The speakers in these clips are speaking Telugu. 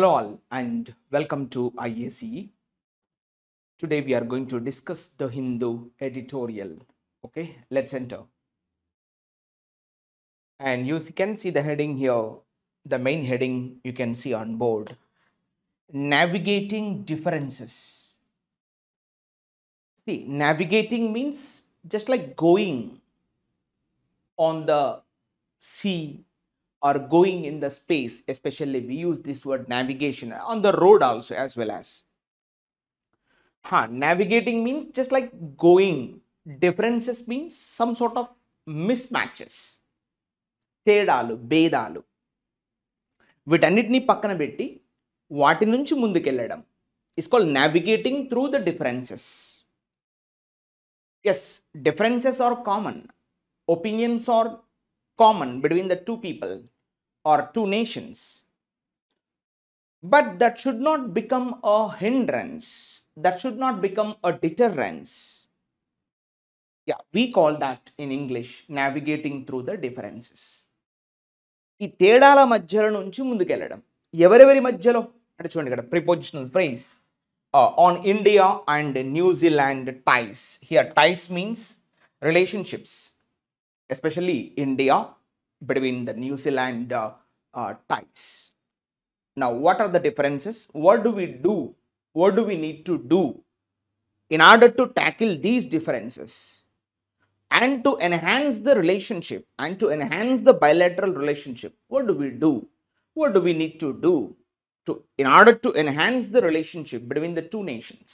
Hello all and welcome to IACE. Today we are going to discuss the Hindu editorial. Okay, let's enter. And you can see the heading here, the main heading you can see on board. Navigating differences. See, navigating means just like going on the sea or going in the space, especially we use this word navigation on the road also as well as. Navigating means just like going. Differences means some sort of mismatches, తేడాలు భేదాలు వీటన్నిటిని పక్కన పెట్టి వాటి నుంచి ముందుకెళ్ళడం is called navigating through the differences. Yes, differences are common, opinions are common between the two people or two nations, but that should not become a hindrance, that should not become a deterrence. Yeah, we call that in English navigating through the differences. ఈ తేడాల మధ్యలో నుంచి ముందుకెళ్ళడం. ఎవరెవరి మధ్యలో అంటే చూడండి ఇక్కడ prepositional phrase on India and New Zealand ties. Here ties means relationships, especially India between the New Zealand ties. Now, what are the differences? What do we do? What do we need to do in order to tackle these differences and to enhance the relationship and to enhance the bilateral relationship? What do we do? What do we need to do in order to enhance the relationship between the two nations?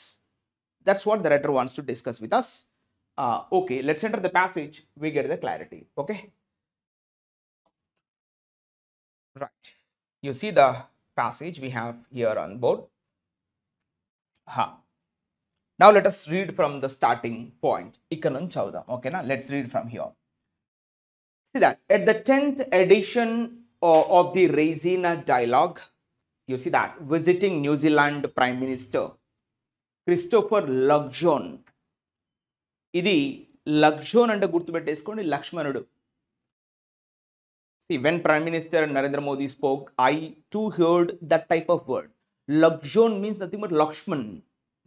That's what the writer wants to discuss with us. Okay, let's enter the passage. We get the clarity. Okay. Right. You see the passage we have here on board. Now let us read from the starting point. Okay, now let's read from here. See that at the 10th edition of the Raisina Dialogue, you see that visiting New Zealand Prime Minister Christopher Luxon. Idi Luxon ante gurtupetteskoni Lakshmanudu. See, when Prime Minister Narendra Modi spoke, I too heard that type of word. Luxon means nothing but Lakshman.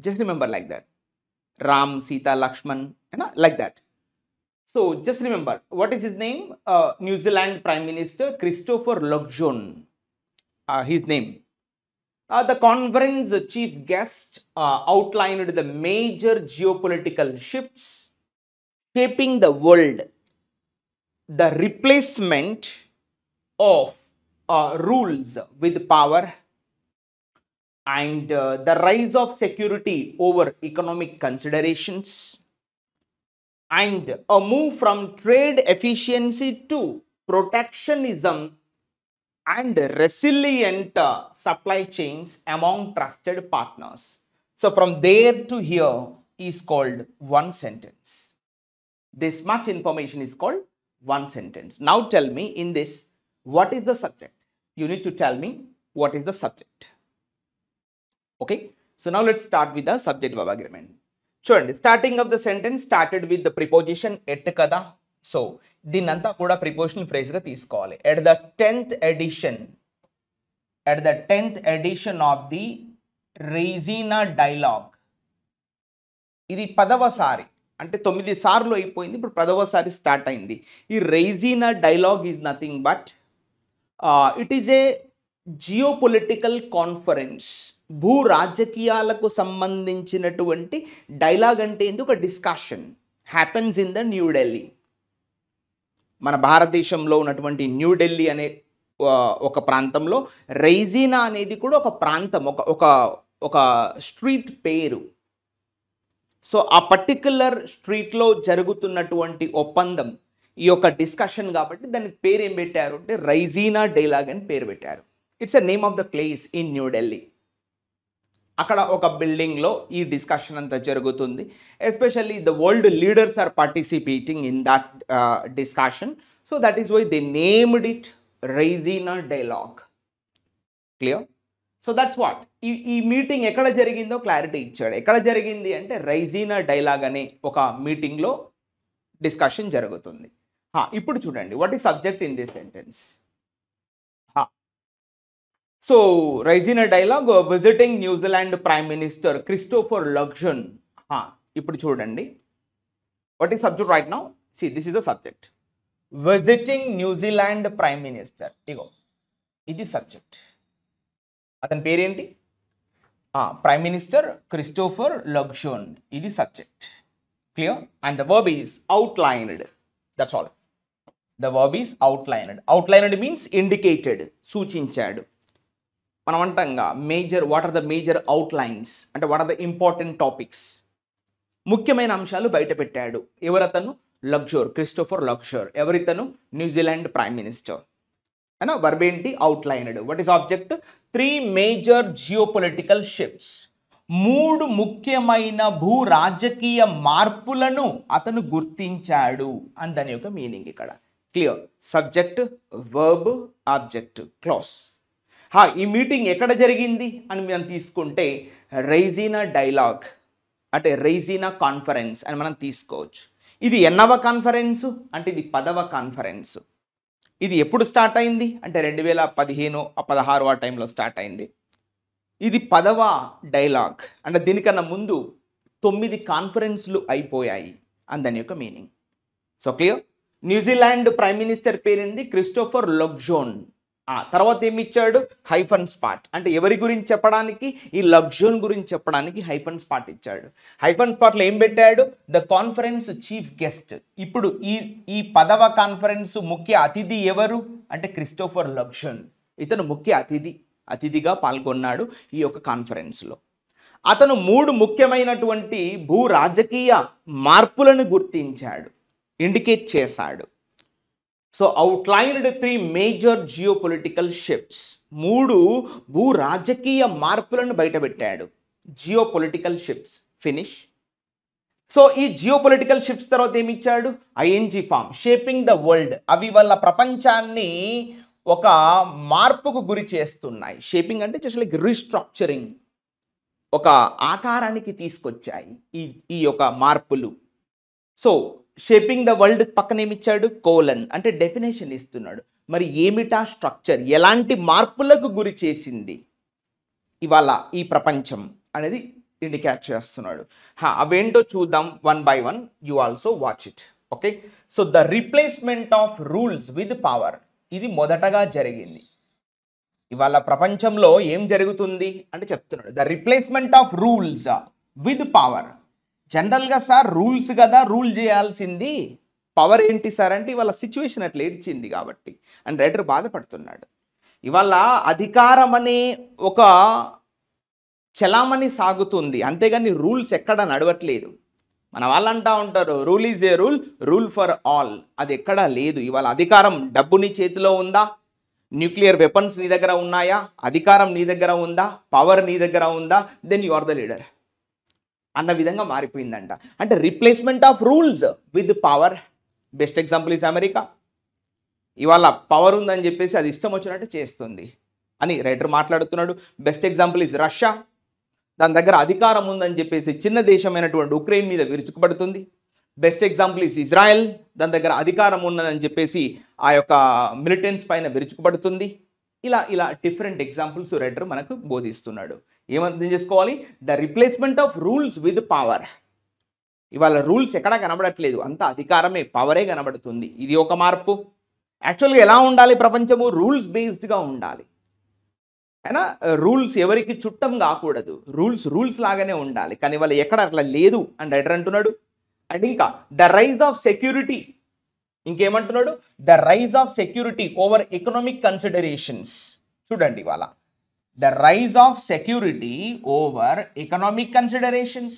Just remember like that. Ram, Sita, Lakshman, like that. So just remember, what is his name? New Zealand Prime Minister Christopher Luxon. His name. The conference chief guest outlined the major geopolitical shifts shaping the world. The replacement of rules with power and the rise of security over economic considerations and a move from trade efficiency to protectionism and resilient supply chains among trusted partners. So from there to here is called one sentence. This much information is called one sentence. Now tell me in this, what is the subject? You need to tell me what is the subject. Okay, so now let's start with the subject verb agreement. Chudandi, starting of the sentence started with the preposition et kada. So dinanta kuda prepositional phrase ga teesukovali. At the 10th edition of the Raisina Dialogue. ఇది పదవసారి అంటే 9 సార్లు అయిపోయింది, ఇప్పుడు 10వసారి స్టార్ట్ అయింది. ఈ Raisina dialogue is nothing but it is a geopolitical conference. భూ రాజకీయాలకు సంబంధించినటువంటి డైలాగ్ అంటే ఏంది? ఒక discussion happens in the New Delhi. మన భారతదేశంలో ఉన్నటువంటి న్యూఢిల్లీ అనే ఒక ప్రాంతంలో రైజినా అనేది కూడా ఒక ప్రాంతం, ఒక స్ట్రీట్ పేరు. సో ఆ పర్టిక్యులర్ స్ట్రీట్లో జరుగుతున్నటువంటి ఒప్పందం ఈ యొక్క డిస్కషన్ కాబట్టి దానికి పేరు ఏం పెట్టారు అంటే రైజినా డైలాగ్ అని పేరు పెట్టారు. It's a name of the place in New Delhi. అక్కడ ఒక బిల్డింగ్లో ఈ డిస్కషన్ అంతా జరుగుతుంది. Especially the world leaders are participating in that discussion. So that is why they named it Raisina dialogue. Clear? So that's what ఈ మీటింగ్ ఎక్కడ జరిగిందో క్లారిటీ ఇచ్చాడు. ఎక్కడ జరిగింది అంటే రైజినా డైలాగ్ అనే ఒక మీటింగ్లో డిస్కషన్ జరుగుతుంది. ఇప్పుడు చూడండి, what is subject in this sentence. So Raisina dialogue visiting New Zealand prime minister Christopher లగ్జన్. ఇప్పుడు చూడండి, what is subject right now? See this is the subject, visiting New Zealand prime minister. ఇగో ఇది సబ్జెక్ట్. అతని పేరేంటి? Prime minister Christopher లగ్జన్. ఇది subject. Clear? And the verb is అవుట్లైన్డ్. That's all. The verb is అవుట్లైన్డ్. అవుట్లైన్డ్ means indicated, సూచించాడు. మనం అంటాంగా major, what are the major outlines అంటే what are the important topics, ముఖ్యమైన అంశాలు బయట పెట్టాడు. ఎవరతను? Luxury, Christopher luxury. ఎవరితను? New Zealand prime minister. అయినా వర్బ్ ఏంటి? అవుట్లైన్డ్. What is object? 3 major geopolitical shifts. 3 ముఖ్యమైన భూ రాజకీయ మార్పులను అతను గుర్తించాడు అని దాని యొక్క మీనింగ్ ఇక్కడ. Clear? Subject, verb, object, class. ఈ మీటింగ్ ఎక్కడ జరిగింది అని మనం తీసుకుంటే రైజినా డైలాగ్ అంటే రైజినా కాన్ఫరెన్స్ అని మనం తీసుకోవచ్చు. ఇది ఎన్నవ కాన్ఫరెన్సు అంటే ఇది 10వ కాన్ఫరెన్సు. ఇది ఎప్పుడు స్టార్ట్ అయింది అంటే 2015-16 ఆ టైంలో స్టార్ట్ అయింది. ఇది 10వ డైలాగ్ అంటే దీనికన్నా ముందు 9 కాన్ఫరెన్స్లు అయిపోయాయి అని దాని యొక్క meaning. So clear? New Zealand prime minister పేరేంది? క్రిస్టోఫర్ లగ్జన్. తర్వాత ఏమి ఇచ్చాడు? Hyphen spot. అంటే ఎవరి గురించి చెప్పడానికి? ఈ లగ్జన్ గురించి చెప్పడానికి హైఫన్ స్పాట్ ఇచ్చాడు. హైఫన్ స్పాట్లో ఏం పెట్టాడు? The conference chief guest. ఇప్పుడు ఈ 10వ కాన్ఫరెన్స్ ముఖ్య అతిథి ఎవరు అంటే క్రిస్టోఫర్ లగ్జన్. ఇతను ముఖ్య అతిథిగా పాల్గొన్నాడు ఈ యొక్క కాన్ఫరెన్స్లో. అతను 3 ముఖ్యమైనటువంటి భూ రాజకీయ మార్పులను గుర్తించాడు, ఇండికేట్ చేశాడు. So outlined 3 major geopolitical shifts. 3 భూ రాజకీయ మార్పులను బయటపెట్టాడు. Geopolitical shifts finish. సో ఈ జియోపొలిటికల్ షిఫ్ట్స్ తర్వాత ఏమి ఇచ్చాడు? ING form, shaping the world. అవి వాళ్ళ ప్రపంచాన్ని ఒక మార్పుకు గురి చేస్తున్నాయి. షేపింగ్ అంటే జస్ట్ లైక్ రీస్ట్రక్చరింగ్, ఒక ఆకారానికి తీసుకొచ్చాయి ఈ యొక్క మార్పులు. సో షేపింగ్ ద వరల్డ్ పక్కన ఏమిచ్చాడు? కోలన్ అంటే డెఫినేషన్ ఇస్తున్నాడు. మరి ఏమిటా స్ట్రక్చర్, ఎలాంటి మార్పులకు గురి చేసింది ఇవాళ ఈ ప్రపంచం అనేది ఇండికేట్ చేస్తున్నాడు. అవేంటో చూద్దాం one by one. You also watch it. Okay. So the replacement of rules with power. ఇది మొదటగా జరిగింది. ఇవాళ ప్రపంచంలో ఏం జరుగుతుంది అంటే చెప్తున్నాడు, the replacement of rules with power. జనరల్గా సార్ రూల్స్ కదా రూల్ చేయాల్సింది, పవర్ ఏంటి సార్ అంటే ఇవాళ సిచ్యువేషన్ అట్లా ఏడ్చింది కాబట్టి అని రైటర్ బాధపడుతున్నాడు. ఇవాళ అధికారం అనే ఒక చలామణి సాగుతుంది, అంతేగాని రూల్స్ ఎక్కడ నడవట్లేదు. మన వాళ్ళు అంటూ ఉంటారు rule is a rule for all. అది ఎక్కడా లేదు. ఇవాళ అధికారం డబ్బు నీ చేతిలో ఉందా, న్యూక్లియర్ వెపన్స్ నీ దగ్గర ఉన్నాయా, అధికారం నీ దగ్గర ఉందా, పవర్ నీ దగ్గర ఉందా, then you are the leader అన్న విధంగా మారిపోయిందంట. అంటే replacement of rules with power. Best example is America. ఇవాళ పవర్ ఉందని చెప్పేసి అది ఇష్టం వచ్చినట్టు చేస్తుంది అని రైటర్ మాట్లాడుతున్నాడు. Best example is Russia. దాని దగ్గర అధికారం ఉందని చెప్పేసి చిన్న దేశమైనటువంటి ఉక్రెయిన్ మీద విరుచుకుపడుతుంది. Best example is Israel. దాని దగ్గర అధికారం ఉన్నదని చెప్పేసి ఆ యొక్క మిలిటెంట్స్ పైన విరుచుకుపడుతుంది. ఇలా డిఫరెంట్ ఎగ్జాంపుల్స్ రైటర్ మనకు బోధిస్తున్నాడు. ఏమర్థం చేసుకోవాలి? The replacement of rules with power. ఇవాళ రూల్స్ ఎక్కడా కనబడట్లేదు, అంత అధికారమే, పవరే కనబడుతుంది. ఇది ఒక మార్పు. యాక్చువల్గా ఎలా ఉండాలి ప్రపంచము? రూల్స్ బేస్డ్గా ఉండాలి. అయినా రూల్స్ ఎవరికి చుట్టం కాకూడదు, రూల్స్ లాగానే ఉండాలి. కానీ ఇవాళ ఎక్కడ అట్లా లేదు అని రైటర్ అంటున్నాడు. అండ్ ఇంకా ద రైజ్ ఆఫ్ సెక్యూరిటీ. ఇంకేమంటున్నాడు? The rise of security over economic considerations. చూడండి ఇవాళ the rise of security over economic considerations.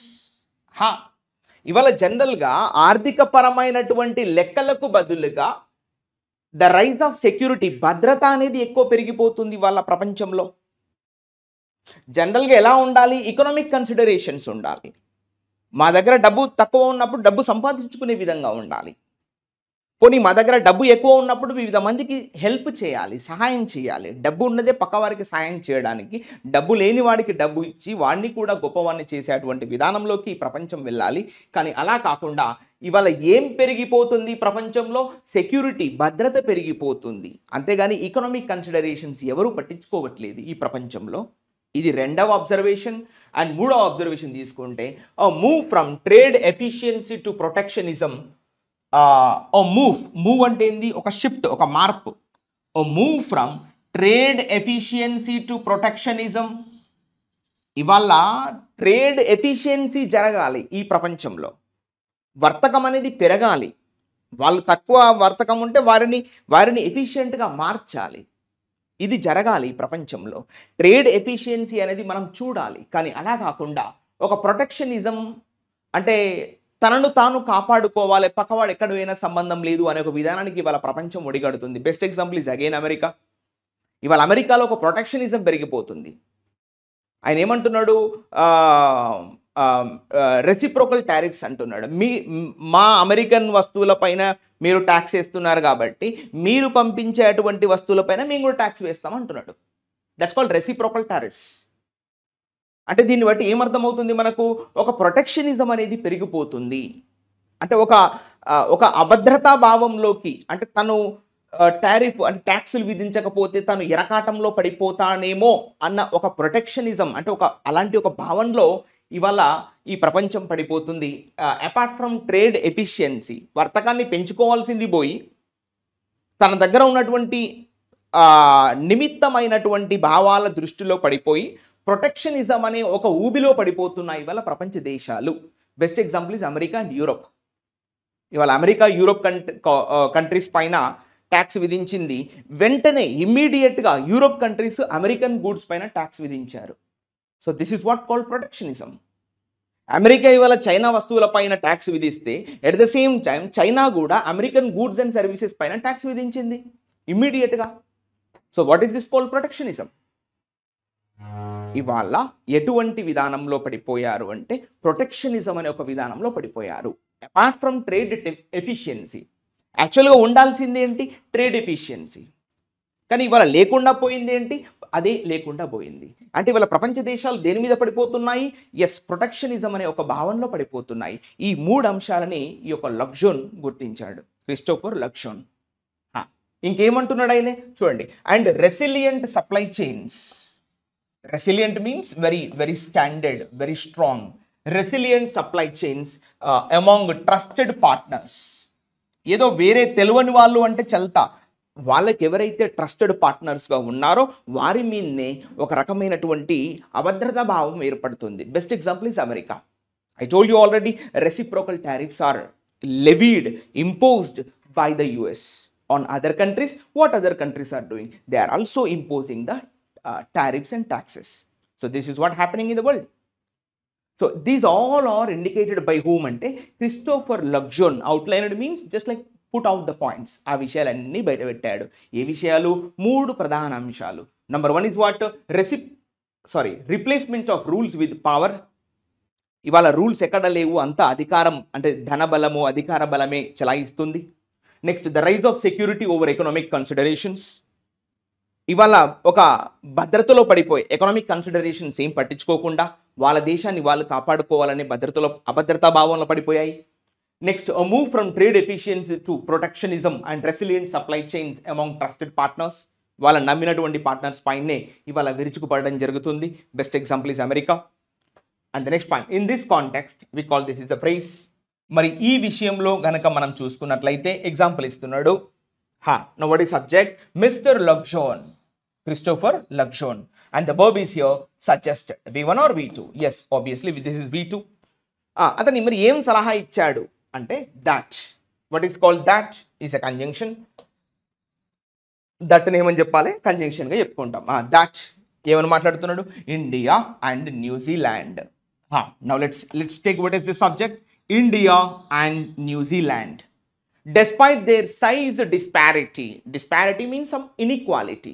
ఇవాళ జనరల్గా ఆర్థిక పరమైనటువంటి లెక్కలకు బదులుగా ద రైజ్ ఆఫ్ సెక్యూరిటీ, భద్రత అనేది ఎక్కువ పెరిగిపోతుంది వాళ్ళ ప్రపంచంలో. జనరల్గా ఎలా ఉండాలి? ఎకనామిక్ కన్సిడరేషన్స్ ఉండాలి. మా దగ్గర డబ్బు తక్కువ ఉన్నప్పుడు డబ్బు సంపాదించుకునే విధంగా ఉండాలి. పోనీ మా దగ్గర డబ్బు ఎక్కువ ఉన్నప్పుడు వివిధ మందికి హెల్ప్ చేయాలి, సహాయం చేయాలి. డబ్బు ఉన్నదే పక్కవారికి సహాయం చేయడానికి, డబ్బు లేని వాడికి డబ్బు ఇచ్చి వాడిని కూడా గొప్పవాడిని చేసేటువంటి విధానంలోకి ఈ ప్రపంచం వెళ్ళాలి. కానీ అలా కాకుండా ఇవాళ ఏం పెరిగిపోతుంది ప్రపంచంలో? సెక్యూరిటీ, భద్రత పెరిగిపోతుంది. అంతేగాని ఎకనామిక్ కన్సిడరేషన్స్ ఎవరు పట్టించుకోవట్లేదు ఈ ప్రపంచంలో. ఇది రెండవ అబ్జర్వేషన్. అండ్ మూడవ అబ్జర్వేషన్ తీసుకుంటే move from trade efficiency to protectionism. Move అంటే ఏంది? ఒక షిఫ్ట్, ఒక మార్పు. Move from trade efficiency to protectionism. ఇవాళ ట్రేడ్ ఎఫిషియన్సీ జరగాలి ఈ ప్రపంచంలో, వర్తకం అనేది పెరగాలి. వాళ్ళు తక్కువ వర్తకం ఉంటే వారిని ఎఫిషియెంట్గా మార్చాలి. ఇది జరగాలి ఈ ప్రపంచంలో. ట్రేడ్ ఎఫిషియన్సీ అనేది మనం చూడాలి. కానీ అలా కాకుండా ఒక ప్రొటెక్షనిజం అంటే తనను తాను కాపాడుకోవాలి, పక్కవాడు ఎక్కడ పోయినా సంబంధం లేదు అనే ఒక విధానానికి ఇవాళ ప్రపంచం ఒడిగడుతుంది. Best example is again America. ఇవాళ అమెరికాలో ఒక ప్రొటెక్షనిజం పెరిగిపోతుంది. ఆయన ఏమంటున్నాడు? రెసిప్రోకల్ టారిఫ్స్ అంటున్నాడు. మా అమెరికన్ వస్తువులపైన మీరు ట్యాక్స్ వేస్తున్నారు కాబట్టి మీరు పంపించే అటువంటి వస్తువులపైన మేము కూడా ట్యాక్స్ వేస్తాం అంటున్నాడు. That's called reciprocal tariffs. అంటే దీన్ని బట్టి ఏమర్థమవుతుంది మనకు? ఒక ప్రొటెక్షనిజం అనేది పెరిగిపోతుంది. అంటే ఒక అభద్రతా భావంలోకి, అంటే తను టారిఫ్ అంటే ట్యాక్సులు విధించకపోతే తను ఎరకాటంలో పడిపోతానేమో అన్న ఒక ప్రొటెక్షనిజం, అంటే అలాంటి ఒక భావనలో ఇవాళ ఈ ప్రపంచం పడిపోతుంది. అపార్ట్ ఫ్రమ్ ట్రేడ్ ఎఫిషియన్సీ, వర్తకాన్ని పెంచుకోవాల్సింది పోయి తన దగ్గర ఉన్నటువంటి నిమిత్తమైనటువంటి భావాల దృష్టిలో పడిపోయి ప్రొటెక్షనిజం అనే ఒక ఊబిలో పడిపోతున్నాయి ఇవాళ ప్రపంచ దేశాలు. Best example is America and Europe. ఇవాళ అమెరికా యూరోప్ కంట్రీస్ పైన ట్యాక్స్ విధించింది. వెంటనే ఇమ్మీడియట్గా యూరోప్ కంట్రీస్ అమెరికన్ గూడ్స్ పైన ట్యాక్స్ విధించారు. So this is what called protectionism. America ఇవాళ చైనా వస్తువుల పైన ట్యాక్స్ విధిస్తే at the same time China కూడా అమెరికన్ గూడ్స్ అండ్ సర్వీసెస్ పైన ట్యాక్స్ విధించింది ఇమ్మీడియట్గా. So what is this called protectionism? ఇవాళ ఎటువంటి విధానంలో పడిపోయారు అంటే ప్రొటెక్షనిజం అనే ఒక విధానంలో పడిపోయారు. అపార్ట్ ఫ్రమ్ ట్రేడ్ ఎఫిషియన్సీ, యాక్చువల్గా ఉండాల్సింది ఏంటి? Trade efficiency. కానీ ఇవాళ లేకుండా పోయింది ఏంటి? అదే లేకుండా పోయింది. అంటే ఇవాళ ప్రపంచ దేశాలు దేని మీద పడిపోతున్నాయి? ఎస్, ప్రొటెక్షనిజం అనే ఒక భావనలో పడిపోతున్నాయి. ఈ మూడు అంశాలని ఈ యొక్క లక్జోన్ గుర్తించాడు, క్రిస్టోఫర్ లక్జోన్. ఇంకేమంటున్నాడు ఆయన చూడండి. And resilient supply chains. Resilient means very standard, very strong. Resilient supply chains among trusted partners. ఏదో వేరే తెలియని వాళ్ళు అంటే చల్తా, వాళ్ళకి ఎవరైతే ట్రస్టెడ్ పార్ట్నర్స్గా ఉన్నారో వారి మీదనే ఒక రకమైనటువంటి అభద్రతా భావం ఏర్పడుతుంది. Best example is America. I told you already, reciprocal tariffs are levied, imposed by the US on other countries. What other countries are doing? They are also imposing the tariffs and taxes. So this is what happening in the world. So these all are indicated by whom ante Christopher Luxon. Outlined means just like put out the points. ఆ విషయాలన్నీ బయట పెట్టాడు. ఏ విషయాలు? మూడు ప్రధాన అంశాలు. Number one is what? Replacement of rules with power. ఇవాళ రూల్స్ ఎక్కడ లేవు, అంత అధికారం అంటే ధనబలము అధికార బలమే చలాయిస్తుంది. Next, the rise of security over economic considerations. ఇవాళ ఒక భద్రతలో పడిపోయి ఎకనామిక్ కన్సిడరేషన్స్ ఏం పట్టించుకోకుండా వాళ్ళ దేశాన్ని వాళ్ళు కాపాడుకోవాలనే అభద్రతా భావంలో పడిపోయాయి. Next, move from trade efficiency to protectionism and resilient supply chains among trusted partners. వాళ్ళ నమ్మినటువంటి పార్ట్నర్స్ పైనే ఇవాళ విరుచుకుపడడం జరుగుతుంది. Best example is America. And the next point, in this context, we call this is a phrase. మరి ఈ విషయంలో గనక మనం చూసుకున్నట్లయితే ఎగ్జాంపుల్ ఇస్తున్నాడు. Now what is subject? Mr. Luxon, Christopher Luxon. And the verb is here suggested. V1 or V2? Yes, obviously this is V2. అతని మరి ఏం సలహా ఇచ్చాడు అంటే that. What is called that? Is a conjunction. That ఏమని చెప్పాలి? కంజంక్షన్గా చెప్పుకుంటాం. That ఏమని మాట్లాడుతున్నాడు? India and New Zealand. Now let's take what is the subject. India and New Zealand, despite their size disparity means some inequality.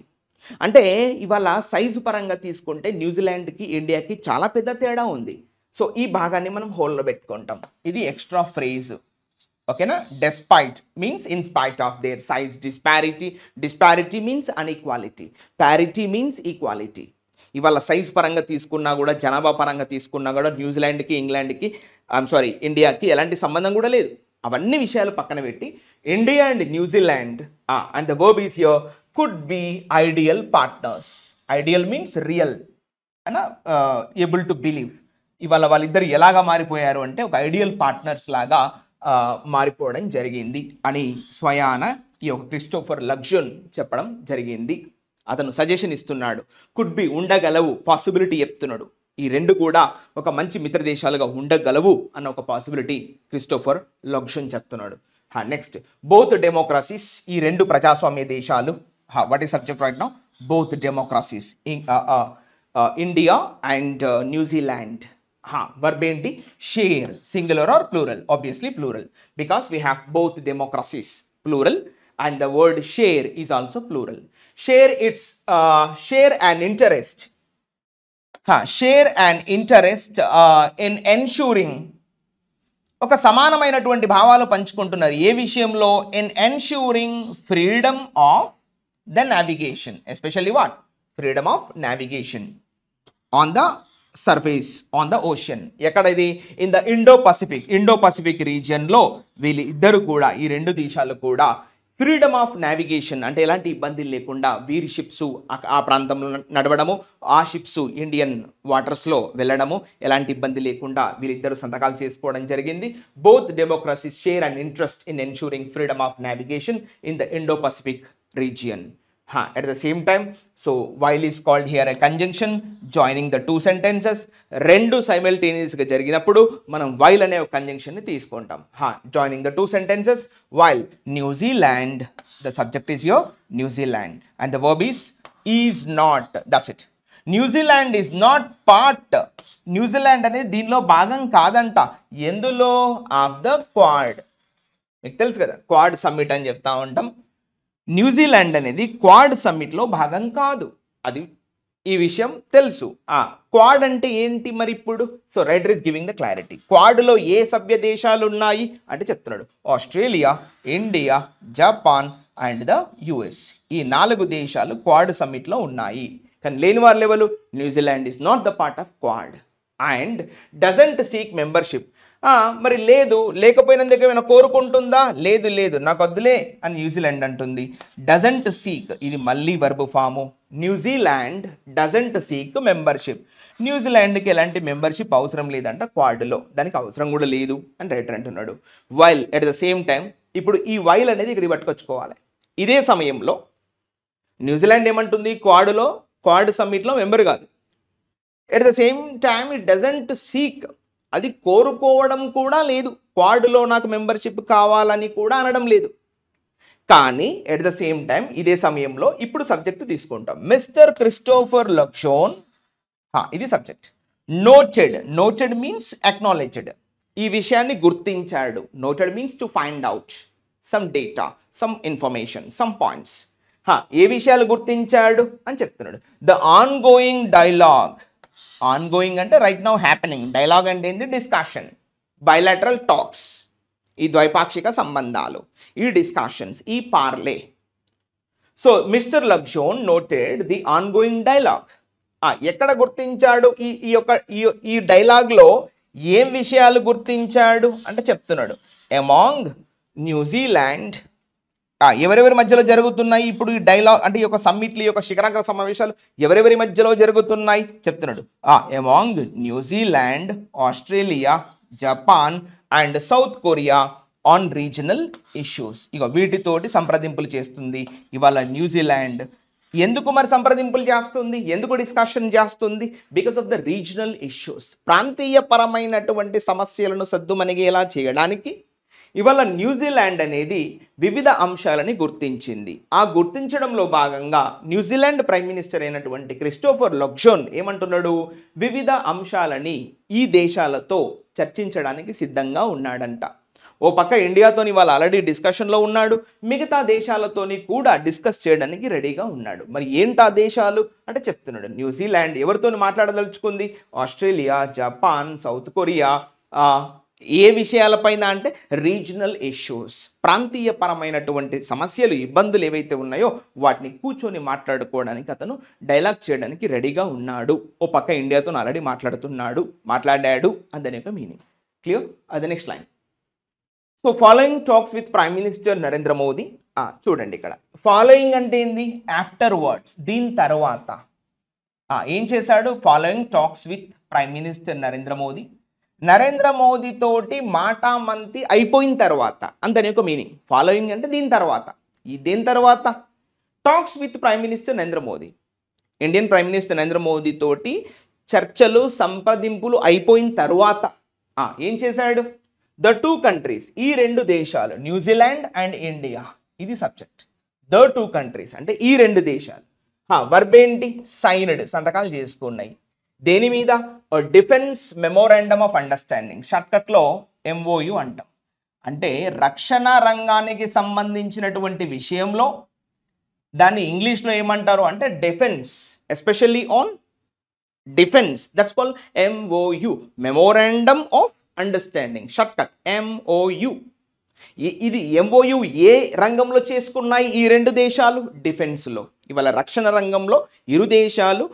అంటే ఇవాళ సైజు పరంగా తీసుకుంటే న్యూజిలాండ్కి ఇండియాకి చాలా పెద్ద తేడా ఉంది. సో ఈ భాగాన్ని మనం హోల్లో పెట్టుకుంటాం. ఇది ఎక్స్ట్రా ఫ్రేజ్, ఓకేనా? Despite means in spite of their size disparity means unequality, parity means equality. ఇవాళ సైజ్ పరంగా తీసుకున్నా కూడా జనాభా పరంగా తీసుకున్నా కూడా న్యూజిలాండ్కి ఇండియాకి ఎలాంటి సంబంధం కూడా లేదు. అవన్నీ విషయాలు పక్కన పెట్టి India and New Zealand and the verb is here could be ideal partners. Ideal means real అనా ఏబుల్ టు బిలీవ్. ఇవాళ వాళ్ళిద్దరు ఎలాగా మారిపోయారు అంటే ఒక ఐడియల్ పార్ట్నర్స్ లాగా మారిపోవడం జరిగింది అని స్వయాన ఈ యొక్క క్రిస్టోఫర్ లగ్జోన్ చెప్పడం జరిగింది. అతను సజెషన్ ఇస్తున్నాడు, కుడ్ బి ఉండగలవు, పాసిబిలిటీ చెప్తున్నాడు. ఈ రెండు కూడా ఒక మంచి మిత్ర దేశాలుగా ఉండగలవు అన్న ఒక పాసిబిలిటీ క్రిస్టోఫర్ లగ్జోన్ చెప్తున్నాడు. నెక్స్ట్, బోత్ డెమోక్రసీస్, ఈ రెండు ప్రజాస్వామ్య దేశాలు. What is subject right now? Both democracies, India and New Zealand. Verb ఏంటి? Share, singular are plural? Obviously plural, because we have both democracies, plural, and the word share is also plural. Share its share an interest, share an interest in ensuring, ఒక సమానమైనటువంటి భావాలు పంచుకుంటున్నారు. ఏ విషయంలో? in ensuring freedom of the navigation, especially what? Freedom of navigation on the surface, on the ocean. ఎక్కడ ఇది? in the Indo-Pacific region లో వీళ్ళు ఇద్దరు కూడా, ఈ రెండు దేశాలు కూడా ఫ్రీడమ్ ఆఫ్ నావిగేషన్ అంటే ఎలాంటి ఇబ్బందులు లేకుండా వీరి షిప్స్ ఆ ప్రాంతంలో నడవడము, ఆ షిప్స్ ఇండియన్ వాటర్స్లో వెళ్ళడము ఎలాంటి ఇబ్బంది లేకుండా వీరిద్దరు సంతకాలు చేసుకోవడం జరిగింది. Both democracies share and interest in ensuring freedom of navigation in the Indo Pacific region. At the same time, so while is called here a conjunction joining the two sentences. రెండు simultaneous గా జరిగినప్పుడు మనం while అనే ఒక conjunction ని తీసుకుంటాం. Joining the two sentences, while New Zealand, the subject is here New Zealand and the verb is not. That's it. New Zealand is not part. New Zealand అనేది దీనిలో భాగం కాదంట. ఎందులో? Of the quad. మీకు తెలుసు కదా, క్వాడ్ సమ్మిట్ అని చెప్తా ఉంటాం. న్యూజిలాండ్ అనేది క్వాడ్ సమ్మిట్లో భాగం కాదు, అది ఈ విషయం తెలుసు. క్వాడ్ అంటే ఏంటి మరి ఇప్పుడు? So writer is giving the clarity. క్వాడ్లో ఏ సభ్య దేశాలు ఉన్నాయి అంటే చెప్తున్నాడు, Australia, India, Japan and the US. ఈ 4 దేశాలు క్వాడ్ సమ్మిట్లో ఉన్నాయి. కానీ లేని వారు ఎవరు? New Zealand is not the part of quad and doesn't seek membership. మరి లేదు, లేకపోయినందుకు ఏమైనా కోరుకుంటుందా? లేదు, నాకు వద్దులే అని న్యూజిలాండ్ అంటుంది. డజంట్ సీక్, ఇది మళ్ళీ verb form. New Zealand doesn't seek membership. న్యూజిలాండ్కి ఎలాంటి మెంబర్షిప్ అవసరం లేదంట క్వాడ్లో, దానికి అవసరం కూడా లేదు అని రైటర్ అంటున్నాడు. While at the same time, ఇప్పుడు ఈ వైల్ అనేది ఇక్కడ పట్టుకొచ్చుకోవాలి. ఇదే సమయంలో న్యూజిలాండ్ ఏమంటుంది? క్వాడ్ సమ్మిట్లో మెంబర్ కాదు. At the same time it doesn't seek, అది కోరుకోవడం కూడా లేదు. క్వాడ్లో నాకు మెంబర్షిప్ కావాలని కూడా అనడం లేదు. కానీ ఎట్ ద సేమ్ టైం ఇదే సమయంలో ఇప్పుడు సబ్జెక్ట్ తీసుకుంటాం. మిస్టర్ క్రిస్టోఫర్ లగ్జోన్, ఇది సబ్జెక్ట్. నోటెడ్ మీన్స్ అక్నాలెడ్జ్డ్, ఈ విషయాన్ని గుర్తించాడు. Noted means to find out some data, some information, some points. ఏ విషయాలు గుర్తించాడు అని చెప్తున్నాడు. ద ఆన్గోయింగ్ డైలాగ్, ఆన్గోయింగ్ అంటే రైట్ నౌ హ్యాపెనింగ్, డైలాగ్ అంటే ఏంటి? డిస్కషన్, బైలాటరల్ టాక్స్, ఈ ద్వైపాక్షిక సంబంధాలు, ఈ డిస్కషన్స్, ఈ parley. So mister Luxon noted the ongoing dialogue. ఎక్కడ గుర్తించాడు? ఈ డైలాగ్లో ఏం విషయాలు గుర్తించాడు అంటే చెప్తున్నాడు. అమాంగ్ న్యూజిలాండ్, ఎవరెవరి మధ్యలో జరుగుతున్నాయి ఇప్పుడు ఈ డైలాగ్ అంటే ఈ యొక్క సమ్మిట్లు, ఈ యొక్క శిఖరాగ్ర సమావేశాలు ఎవరెవరి మధ్యలో జరుగుతున్నాయి చెప్తున్నాడు. Among New Zealand, Australia, Japan and south Korea on regional issues. ఇక వీటితోటి సంప్రదింపులు చేస్తుంది ఇవాళ న్యూజిలాండ్. ఎందుకు మరి సంప్రదింపులు చేస్తుంది? ఎందుకు డిస్కషన్ చేస్తుంది? Because of the regional issues, ప్రాంతీయ పరమైనటువంటి సమస్యలను సద్దుమణిగేలా చేయడానికి ఇవాళ న్యూజిలాండ్ అనేది వివిధ అంశాలని గుర్తించింది. ఆ గుర్తించడంలో భాగంగా న్యూజిలాండ్ ప్రైమ్ మినిస్టర్ అయినటువంటి క్రిస్టోఫర్ లగ్జోన్ ఏమంటున్నాడు? వివిధ అంశాలని ఈ దేశాలతో చర్చించడానికి సిద్ధంగా ఉన్నాడంట. ఓ పక్క ఇండియాతోని వాళ్ళు ఆల్రెడీ డిస్కషన్లో ఉన్నాడు, మిగతా దేశాలతోని కూడా డిస్కస్ చేయడానికి రెడీగా ఉన్నాడు. మరి ఏంటా దేశాలు అంటే చెప్తున్నాడు. న్యూజిలాండ్ ఎవరితోని మాట్లాడదలుచుకుంది? Australia, Japan, South Korea. ఏ విషయాలపైన అంటే రీజనల్ ఇష్యూస్, ప్రాంతీయ పరమైనటువంటి సమస్యలు, ఇబ్బందులు ఏవైతే ఉన్నాయో వాటిని కూర్చొని మాట్లాడుకోవడానికి అతను డైలాగ్ చేయడానికి రెడీగా ఉన్నాడు. ఓ పక్క ఇండియాతో ఆల్రెడీ మాట్లాడాడు అని దాని యొక్క మీనింగ్. క్లియర్? అది next line. So following talks with prime minister Narendra Modi. చూడండి ఇక్కడ ఫాలోయింగ్ అంటే ఏంది, ఆఫ్టర్ వర్డ్స్, దీని తర్వాత. ఏం చేశాడు, following talks with prime minister Narendra Modi, Narendra Modi తోటి మాటామంతి అయిపోయిన తర్వాత అంతని యొక్క మీనింగ్. ఫాలోయింగ్ అంటే దీని తర్వాత, దేని తర్వాత, talks with prime minister Narendra Modi, Indian prime minister Narendra Modi తోటి చర్చలు సంప్రదింపులు అయిపోయిన తర్వాత ఏం చేశాడు, ద టూ కంట్రీస్, ఈ రెండు దేశాలు, న్యూజిలాండ్ అండ్ ఇండియా, ఇది సబ్జెక్ట్. ద టూ కంట్రీస్ అంటే ఈ రెండు దేశాలు, వర్బ్ ఏంటి, సైన్డ్, సంతకాలు చేసుకున్నాయి. దేని మీద, డిఫెన్స్ మెమోరాండమ్ ఆఫ్ అండర్స్టాండింగ్, షార్ట్కట్లో MOU అంటాం. అంటే రక్షణ రంగానికి సంబంధించినటువంటి విషయంలో దాన్ని ఇంగ్లీష్లో ఏమంటారు అంటే defence, especially on defence, that's called MOU, memorandum of understanding, shortcut MOU. ఇది MOU ఏ రంగంలో చేసుకున్నాయి ఈ రెండు దేశాలు, డిఫెన్స్లో. ఇవాళ రక్షణ రంగంలో ఇరు దేశాలు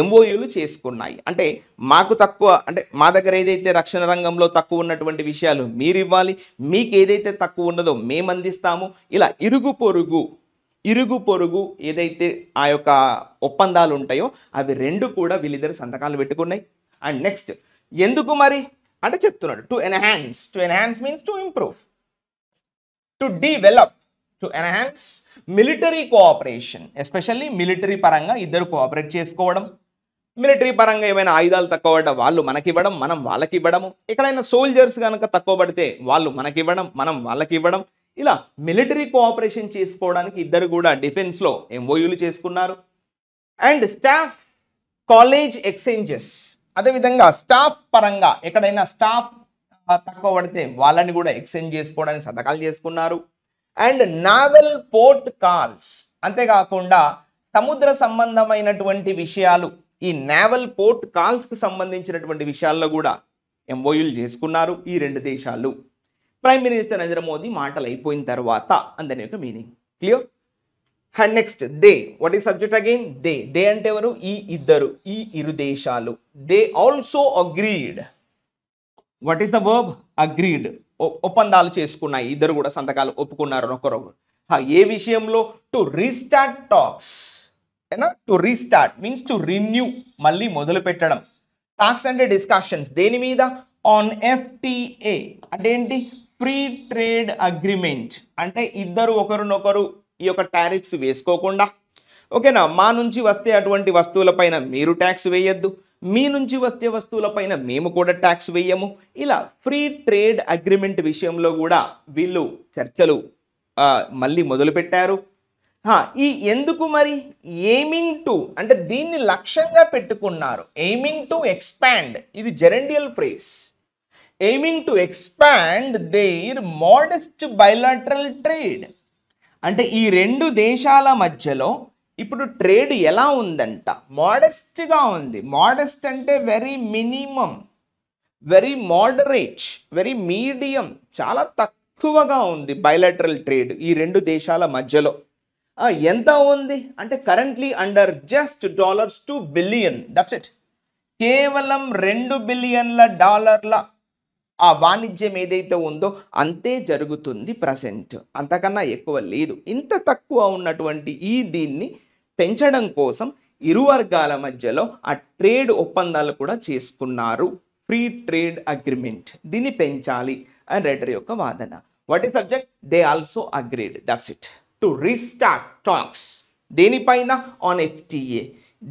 MOUలు చేసుకున్నాయి. అంటే మాకు తక్కువ, అంటే మా దగ్గర ఏదైతే రక్షణ రంగంలో తక్కువ ఉన్నటువంటి విషయాలు మీరు ఇవ్వాలి, మీకు ఏదైతే తక్కువ ఉన్నదో మేము అందిస్తాము. ఇలా ఇరుగు పొరుగు ఏదైతే ఆ యొక్క ఒప్పందాలు ఉంటాయో అవి రెండు కూడా వీళ్ళిద్దరు సంతకాలు పెట్టుకున్నాయి. అండ్ నెక్స్ట్ ఎందుకు మరి అంటే చెప్తున్నాడు, to enhance means to improve, to develop, to enhance military cooperation, especially military పరంగా ఇద్దరు కోఆపరేట్ చేసుకోవడం. మిలిటరీ పరంగా ఏమైనా ఆయుధాలు తక్కువ పడ్డా వాళ్ళు మనకివ్వడం, మనం వాళ్ళకి ఇవ్వడము. ఎక్కడైనా సోల్జర్స్ కనుక తక్కువ పడితే వాళ్ళు మనకివ్వడం, మనం వాళ్ళకి ఇవ్వడం. ఇలా మిలిటరీ కోఆపరేషన్ చేసుకోవడానికి ఇద్దరు కూడా డిఫెన్స్లో MOUలు చేసుకున్నారు. అండ్ స్టాఫ్ కాలేజ్ ఎక్స్చేంజెస్, అదేవిధంగా స్టాఫ్ పరంగా ఎక్కడైనా స్టాఫ్ తక్కువ పడితే వాళ్ళని కూడా ఎక్స్చేంజ్ చేసుకోవడానికి సంతకాలు చేసుకున్నారు. అండ్ నావల్ పోర్ట్ కాల్స్, అంతేకాకుండా సముద్ర సంబంధమైనటువంటి విషయాలు, ఈ నావల్ పోర్ట్ కాల్స్కి సంబంధించినటువంటి విషయాల్లో కూడా MOUలు చేసుకున్నారు ఈ రెండు దేశాలు. ప్రైమ్ మినిస్టర్ నరేంద్ర మోదీ మాటలు అయిపోయిన తర్వాత అందరి యొక్క meaning clear. And next they, what is subject again, they అంటే ఎవరు, ఈ ఇద్దరు, ఈ ఇరు దేశాలు. They also agreed, what is the verb, agreed, ఒప్పందాలు చేసుకున్నాయి, ఇద్దరు కూడా సంతకాలు ఒప్పుకున్నారు ఒకరొకరు. ఏ విషయంలో, to restart talks, to restart means to renew, మళ్ళీ మొదలు పెట్టడం. టాక్స్ అంటే డిస్కషన్స్, దేని మీద, ఆన్ FTA అంటే ఏంటి, ఫ్రీ ట్రేడ్ అగ్రిమెంట్, అంటే ఇద్దరు ఒకరినొకరు ఈ యొక్క టారిఫ్స్ వేసుకోకుండా, ఓకేనా, మా నుంచి వస్తే అటువంటి వస్తువులపైన మీరు ట్యాక్స్ వేయొద్దు, మీ నుంచి వచ్చే వస్తువులపైన మేము కూడా ట్యాక్స్ వేయము. ఇలా ఫ్రీ ట్రేడ్ అగ్రిమెంట్ విషయంలో కూడా వీళ్ళు చర్చలు మళ్ళీ మొదలుపెట్టారు. ఈ ఎందుకు మరి, ఎయిమింగ్ టు అంటే దీన్ని లక్ష్యంగా పెట్టుకున్నారు. ఎయిమింగ్ టు ఎక్స్పాండ్, ఇది gerundial phrase. Aiming to expand their modest bilateral trade, అంటే ఈ రెండు దేశాల మధ్యలో ఇప్పుడు ట్రేడ్ ఎలా ఉందంట, మోడెస్ట్గా ఉంది. మోడెస్ట్ అంటే very minimum, very moderate, very medium, చాలా తక్కువగా ఉంది బైలాటరల్ ట్రేడ్ ఈ రెండు దేశాల మధ్యలో. ఎంత ఉంది అంటే currently under just $2 billion, that's it. కేవలం $2 బిలియన్ల ఆ వాణిజ్యం ఏదైతే ఉందో అంతే జరుగుతుంది ప్రజెంట్, అంతకన్నా ఎక్కువ లేదు. ఇంత తక్కువ ఉన్నటువంటి దీన్ని పెంచడం కోసం ఇరు వర్గాల మధ్యలో ఆ ట్రేడ్ ఒప్పందాలు కూడా చేసుకున్నారు. ఫ్రీ ట్రేడ్ అగ్రిమెంట్, దీన్ని పెంచాలి అని రైటర్ యొక్క వాదన. What is subject, they also agreed, that's it. To restart talks, దేనిపైన, ఆన్ FTA,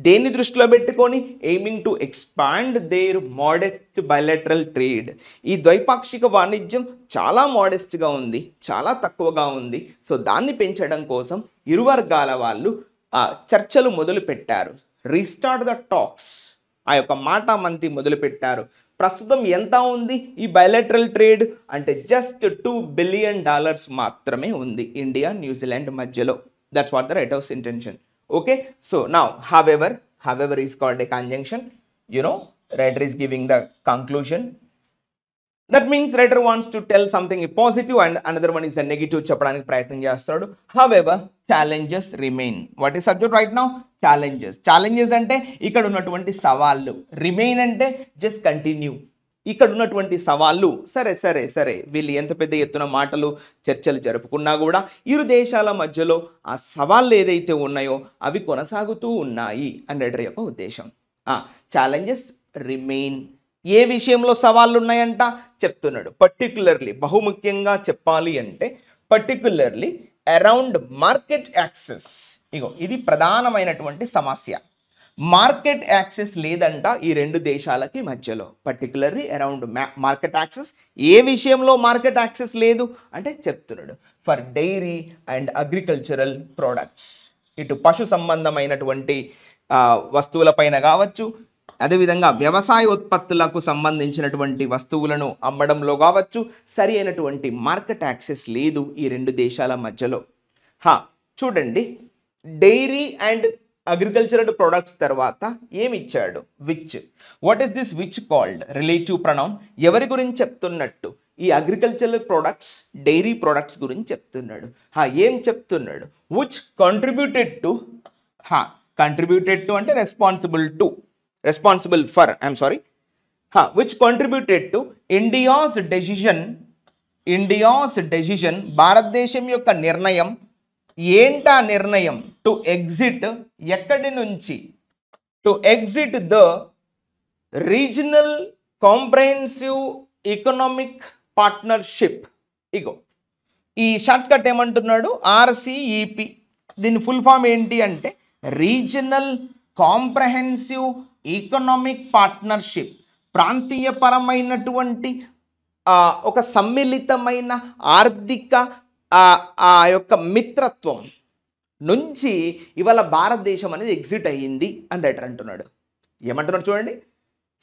దేన్ని దృష్టిలో పెట్టుకొని, aiming to expand their modest bilateral trade. ఈ ద్వైపాక్షిక వాణిజ్యం చాలా మోడెస్ట్గా ఉంది, చాలా తక్కువగా ఉంది. సో దాన్ని పెంచడం కోసం ఇరు వర్గాల వాళ్ళు చర్చలు మొదలు పెట్టారు. రీస్టార్ట్ ద టాక్స్, ఆ యొక్క మాటామంతి మొదలు పెట్టారు. ప్రస్తుతం ఎంత ఉంది ఈ బైలాటరల్ ట్రేడ్ అంటే జస్ట్ $2 బిలియన్ మాత్రమే ఉంది ఇండియా న్యూజిలాండ్ మధ్యలో. That's what the writers intention. Okay, so now however is called a conjunction. Writer is giving the conclusion. That means writer wants to tell something positive and another one is a negative చెప్పడానికి ప్రయత్నం చేస్తాడు. However, challenges remain. What is subject right now? Challenges అంటే ఇక్కడ ఉన్నటువంటి సవాళ్ళు. Remain అంటే just continue. ఇక్కడ ఉన్నటువంటి సవాళ్ళు సరే సరే సరే వీళ్ళు ఎంత పెద్ద ఎత్తున మాటలు చర్చలు జరుపుకున్నా కూడా ఇరు దేశాల మధ్యలో ఆ సవాళ్ళు ఏదైతే ఉన్నాయో అవి కొనసాగుతూ ఉన్నాయి అని రెడ్డి యొక్క ఉద్దేశం. Challenges remain. ఏ విషయంలో సవాళ్ళు ఉన్నాయంట చెప్తున్నాడు. పర్టికులర్లీ బహుముఖ్యంగా చెప్పాలి అంటే పర్టికులర్లీ అరౌండ్ మార్కెట్ యాక్సెస్. ఇగో ఇది ప్రధానమైనటువంటి సమస్య. మార్కెట్ యాక్సెస్ లేదంట ఈ రెండు దేశాలకి మధ్యలో. Particularly around market access. ఏ విషయంలో మార్కెట్ యాక్సెస్ లేదు అంటే చెప్తున్నాడు for dairy and agricultural products. ఇటు పశు సంబంధమైనటువంటి వస్తువులపైన కావచ్చు, అదేవిధంగా వ్యవసాయ ఉత్పత్తులకు సంబంధించినటువంటి వస్తువులను అమ్మడంలో కావచ్చు సరి అయినటువంటి మార్కెట్ యాక్సెస్ లేదు ఈ రెండు దేశాల మధ్యలో. చూడండి, డైరీ అండ్ అగ్రికల్చరల్ ప్రొడక్ట్స్ తర్వాత ఏమిచ్చాడు? Which. What is this which called? Relative pronoun. ఎవరి గురించి చెప్తున్నట్టు? ఈ అగ్రికల్చరల్ ప్రొడక్ట్స్, డైరీ ప్రొడక్ట్స్ గురించి చెప్తున్నాడు. ఏం చెప్తున్నాడు? Which contributed to. Contributed to అంటే responsible for, I'm sorry, which contributed to India's decision, భారతదేశం యొక్క నిర్ణయం. ఏంటా నిర్ణయం? To exit. ఎక్కడి నుంచి? To exit the regional comprehensive economic partnership. ఇగో ఈ షార్ట్ కట్ ఏమంటున్నాడు? RCEP. దీని ఫుల్ ఫామ్ ఏంటి అంటే రీజనల్ కాంప్రహెన్సివ్ ఎకనామిక్ పార్ట్నర్షిప్. ప్రాంతీయపరమైనటువంటి ఒక సమ్మిళితమైన ఆర్థిక ఆ యొక్క మిత్రత్వం నుంచి ఇవాళ భారతదేశం అనేది ఎగ్జిట్ అయ్యింది అని రైటర్ అంటున్నాడు. ఏమంటున్నాడు చూడండి.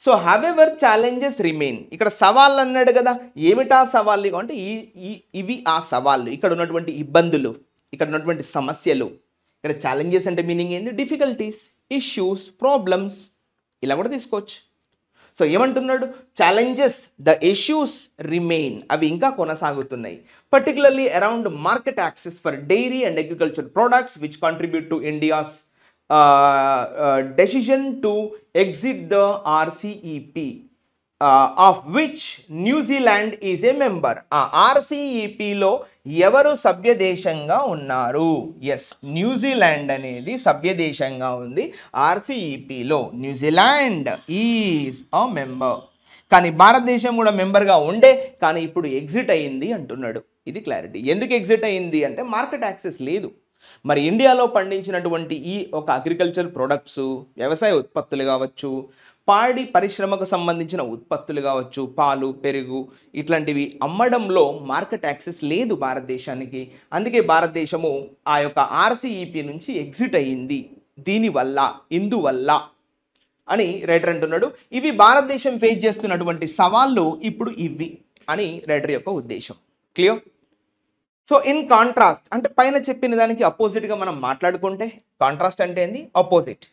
So however challenges remain. ఇక్కడ సవాళ్ళు అన్నాడు కదా, ఏమిటా సవాళ్ళు అంటే ఇవి ఆ సవాళ్ళు, ఇక్కడ ఉన్నటువంటి ఇబ్బందులు, ఇక్కడ ఉన్నటువంటి సమస్యలు. ఇక్కడ ఛాలెంజెస్ అంటే మీనింగ్ ఏంది? డిఫికల్టీస్, ఇష్యూస్, ప్రాబ్లమ్స్ ఇలా కూడా తీసుకోవచ్చు. సో ఏమంటున్నాడు? ఛాలెంజెస్, ద ఇష్యూస్ రిమైన్, అవి ఇంకా కొనసాగుతున్నాయి. Particularly around market access for dairy and agriculture products which contribute to India's decision to exit the RCEP, of which New Zealand is a member. RCEPలో ఎవరు సభ్య దేశంగా ఉన్నారు? ఎస్, న్యూజిలాండ్ అనేది సభ్య దేశంగా ఉంది RCEPలో. New Zealand is a member. కానీ భారతదేశం కూడా మెంబర్గా ఉండే, కానీ ఇప్పుడు ఎగ్జిట్ అయింది అంటున్నాడు. ఇది క్లారిటీ. ఎందుకు ఎగ్జిట్ అయింది అంటే మార్కెట్ యాక్సెస్ లేదు. మరి ఇండియాలో పండించినటువంటి ఈ ఒక అగ్రికల్చర్ ప్రొడక్ట్స్, వ్యవసాయ ఉత్పత్తులు కావచ్చు, పాడి పరిశ్రమకు సంబంధించిన ఉత్పత్తులు కావచ్చు, పాలు, పెరుగు ఇట్లాంటివి అమ్మడంలో మార్కెట్ యాక్సెస్ లేదు భారతదేశానికి. అందుకే భారతదేశము ఆ యొక్క RCEP నుంచి ఎగ్జిట్ అయ్యింది. దీనివల్ల, ఇందువల్ల అని రైటర్ అంటున్నాడు. ఇవి భారతదేశం ఫేస్ చేస్తున్నటువంటి సవాళ్ళు ఇప్పుడు ఇవి అని రైటర్ యొక్క ఉద్దేశం. క్లియర్? సో ఇన్ కాంట్రాస్ట్ అంటే పైన చెప్పిన దానికి అపోజిట్గా మనం మాట్లాడుకుంటే, కాంట్రాస్ట్ అంటే ఏంది? ఆపోజిట్.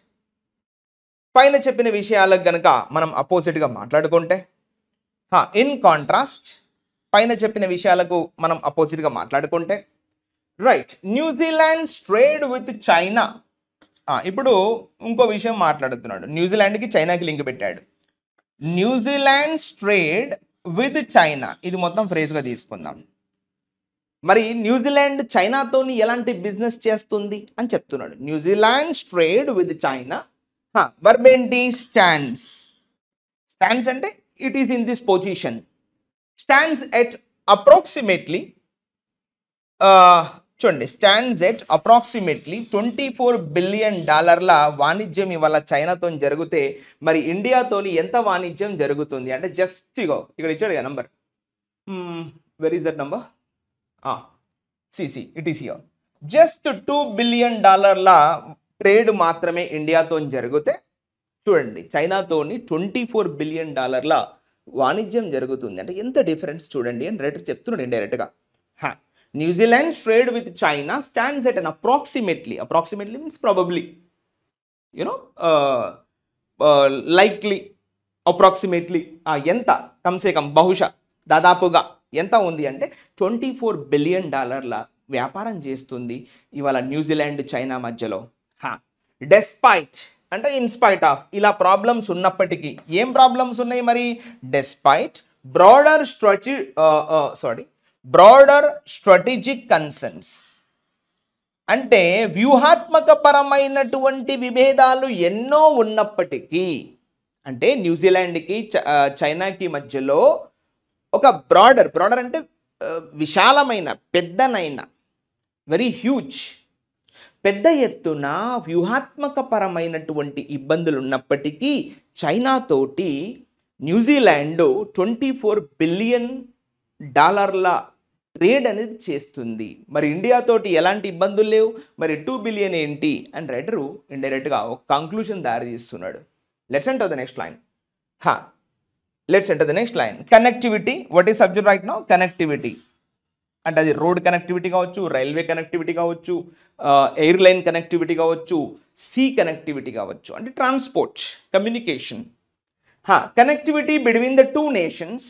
పైన చెప్పిన విషయాలకు గనక మనం అపోజిట్గా మాట్లాడుకుంటే, ఇన్ కాంట్రాస్ట్ పైన చెప్పిన విషయాలకు మనం అపోజిట్గా మాట్లాడుకుంటే, right, New Zealand trade with China. ఇప్పుడు ఇంకో విషయం మాట్లాడుతున్నాడు. న్యూజిలాండ్కి చైనాకి లింక్ పెట్టాడు. న్యూజిలాండ్ ట్రేడ్ విత్ చైనా, ఇది మొత్తం ఫ్రేజ్గా తీసుకుందాం. మరి న్యూజిలాండ్ చైనాతోని ఎలాంటి బిజినెస్ చేస్తుంది అని చెప్తున్నాడు. New Zealand trade with China. Verb ఏంటి? స్టాండ్స్. స్టాండ్స్ అంటే it is in this position. Stands at approximately, చూడండి, స్టాండ్స్ ఎట్ అప్రాక్సిమేట్లీ $24 బిలియన్ వాణిజ్యం ఇవాళ చైనాతో జరిగితే మరి ఇండియాతోని ఎంత వాణిజ్యం జరుగుతుంది అంటే జస్ట్ ఇగో ఇక్కడ ఇచ్చాడు కదా number. Where is that number? CC it is here. Just $2 billion trade మాత్రమే ఇండియాతో జరిగితే చూడండి చైనాతోని $24 బిలియన్ వాణిజ్యం జరుగుతుంది. అంటే ఎంత డిఫరెన్స్ చూడండి అని రైటర్ చెప్తున్నాడు ఇండైరెక్ట్గా. New Zealand trade with China stands at an approximately means probably, you know, likely, approximately ఎంత, కమ్సే కమ్, బహుశా, దాదాపుగా ఎంత ఉంది అంటే $24 బిలియన్ వ్యాపారం చేస్తుంది ఇవాళ న్యూజిలాండ్ చైనా మధ్యలో. డెస్పైట్ అంటే ఇన్స్పైట్ ఆఫ్ ఇలా ప్రాబ్లమ్స్ ఉన్నప్పటికీ ఏం ప్రాబ్లమ్స్ ఉన్నాయి మరి డెస్పైట్ బ్రాడర్ స్ట్రాటజిక్ కన్సర్న్స్ అంటే వ్యూహాత్మక పరమైనటువంటి విభేదాలు ఎన్నో ఉన్నప్పటికీ అంటే న్యూజిలాండ్కి చైనాకి మధ్యలో ఒక బ్రాడర్ అంటే విశాలమైన పెద్దనైన వెరీ హ్యూజ్ పెద్ద ఎత్తున వ్యూహాత్మక పరమైనటువంటి ఇబ్బందులు ఉన్నప్పటికీ చైనాతోటి న్యూజిలాండ్ $24 బిలియన్ ట్రేడ్ అనేది చేస్తుంది. మరి ఇండియాతోటి ఎలాంటి ఇబ్బందులు లేవు, మరి 2 బిలియన్ ఏంటి అని రైటరు ఇండైరెక్ట్గా ఒక కంక్లూషన్ దారి తీస్తున్నాడు. Let's enter the next line. Connectivity. What is subject right now? Connectivity అంటే అది రోడ్ కనెక్టివిటీ కావచ్చు, రైల్వే కనెక్టివిటీ కావచ్చు, ఎయిర్లైన్ కనెక్టివిటీ కావచ్చు, సీ కనెక్టివిటీ కావచ్చు, అంటే transport communication. Connectivity between the 2 nations.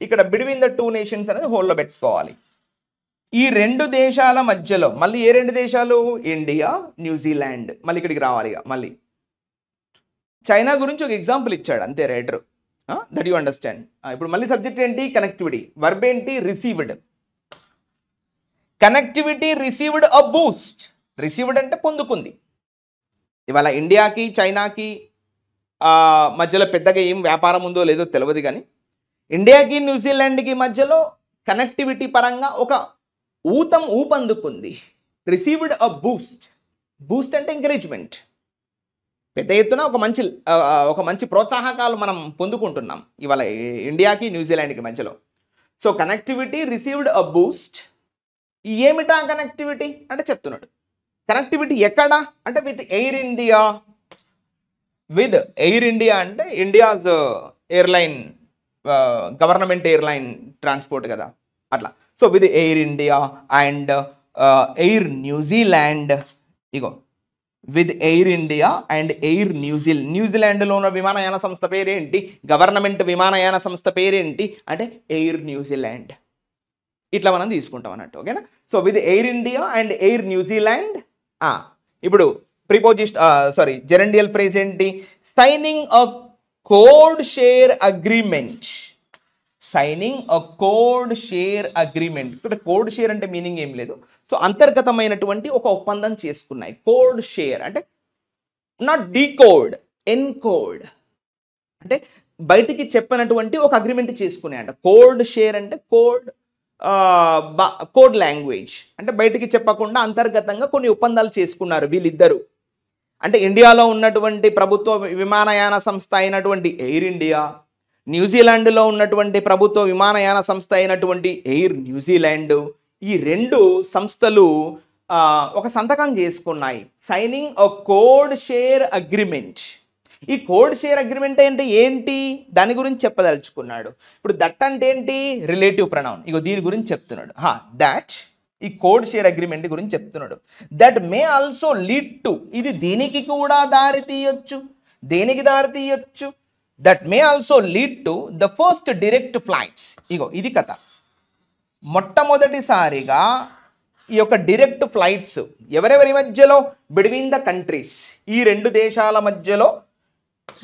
ఇక్కడ బిట్వీన్ ద 2 నేషన్స్ అనేది హోల్లో పెట్టుకోవాలి. ఈ 2 దేశాల మధ్యలో మళ్ళీ ఏ 2 దేశాలు? India, New Zealand. మళ్ళీ ఇక్కడికి రావాలి. మళ్ళీ చైనా గురించి ఒక ఎగ్జాంపుల్ ఇచ్చాడు అంతే రైటర్, దట్ యు అండర్స్టాండ్. ఇప్పుడు మళ్ళీ సబ్జెక్ట్ ఏంటి? కనెక్టివిటీ. వర్బ్ ఏంటి? Received. Connectivity received a Boost. Received అంటే పొందుకుంది. ఇవాళ ఇండియాకి చైనాకి మధ్యలో పెద్దగా ఏం వ్యాపారం ఉందో లేదో తెలియదు, కానీ ఇండియాకి న్యూజిలాండ్కి మధ్యలో కనెక్టివిటీ పరంగా ఒక ఊపందుకుంది. Received a boost. బూస్ట్ అంటే ఎంకరేజ్మెంట్. పెద్ద ఎత్తున ఒక మంచి ప్రోత్సాహకాలు మనం పొందుకుంటున్నాం ఇవాళ ఇండియాకి న్యూజిలాండ్కి మధ్యలో. So connectivity received a Boost. ఏమిటా కనెక్టివిటీ అంటే చెప్తున్నాడు. కనెక్టివిటీ ఎక్కడ అంటే with air India. With air India అంటే India's airline, government airline transport కదా, అట్లా. So with air India and air New Zealand. Ego with air India and air న్యూజిలాండ్లో ఉన్న విమానయాన సంస్థ పేరేంటి? గవర్నమెంట్ విమానయాన సంస్థ పేరేంటి అంటే ఎయిర్ న్యూజిలాండ్. ఇట్లా మనం తీసుకుంటాం అన్నట్టు, ఓకేనా. So with air India and air New Zealand. ఇప్పుడు జెరండియల్ ఫ్రేజ్ ఏంటి? సైనింగ్ అ కోడ్ షేర్ అగ్రిమెంట్. సైనింగ్ అ కోడ్ షేర్ అగ్రిమెంట్. ఇక్కడ కోడ్ షేర్ అంటే మీనింగ్ ఏం లేదు. సో అంతర్గతమైనటువంటి ఒక ఒప్పందం చేసుకున్నాయి. కోడ్ షేర్ అంటే నాట్ డీకోడ్, ఎన్కోడ్ అంటే బయటికి చెప్పినటువంటి ఒక అగ్రిమెంట్ చేసుకున్నాయంట. కోడ్ షేర్ అంటే కోడ్ లాంగ్వేజ్ అంటే బయటికి చెప్పకుండా అంతర్గతంగా కొన్ని ఒప్పందాలు చేసుకున్నారు వీళ్ళిద్దరూ. అంటే ఇండియాలో ఉన్నటువంటి ప్రభుత్వ విమానయాన సంస్థ అయినటువంటి ఎయిర్ ఇండియా, న్యూజిలాండ్లో ఉన్నటువంటి ప్రభుత్వ విమానయాన సంస్థ అయినటువంటి ఎయిర్ న్యూజిలాండ్, ఈ 2 సంస్థలు ఒక సంతకం చేసుకున్నాయి. సైనింగ్ అ కోడ్ షేర్ అగ్రిమెంట్. ఈ కోడ్ షేర్ అగ్రిమెంట్ అంటే ఏంటి దాని గురించి చెప్పదలుచుకున్నాడు. ఇప్పుడు దట్ అంటే ఏంటి? Relative pronoun. ఇగో దీని గురించి చెప్తున్నాడు. దట్ ఈ కోడ్ షేర్ అగ్రిమెంట్ గురించి చెప్తున్నాడు. That may also lead to. ఇది దీనికి కూడా దారి తీయొచ్చు. దేనికి దారి తీయొచ్చు? That may also lead to the first direct flights. ఇగో ఇది కథ. మొట్టమొదటిసారిగా ఈ యొక్క డైరెక్ట్ ఫ్లైట్స్ ఎవరెవరి మధ్యలో? Between the countries. ఈ 2 దేశాల మధ్యలో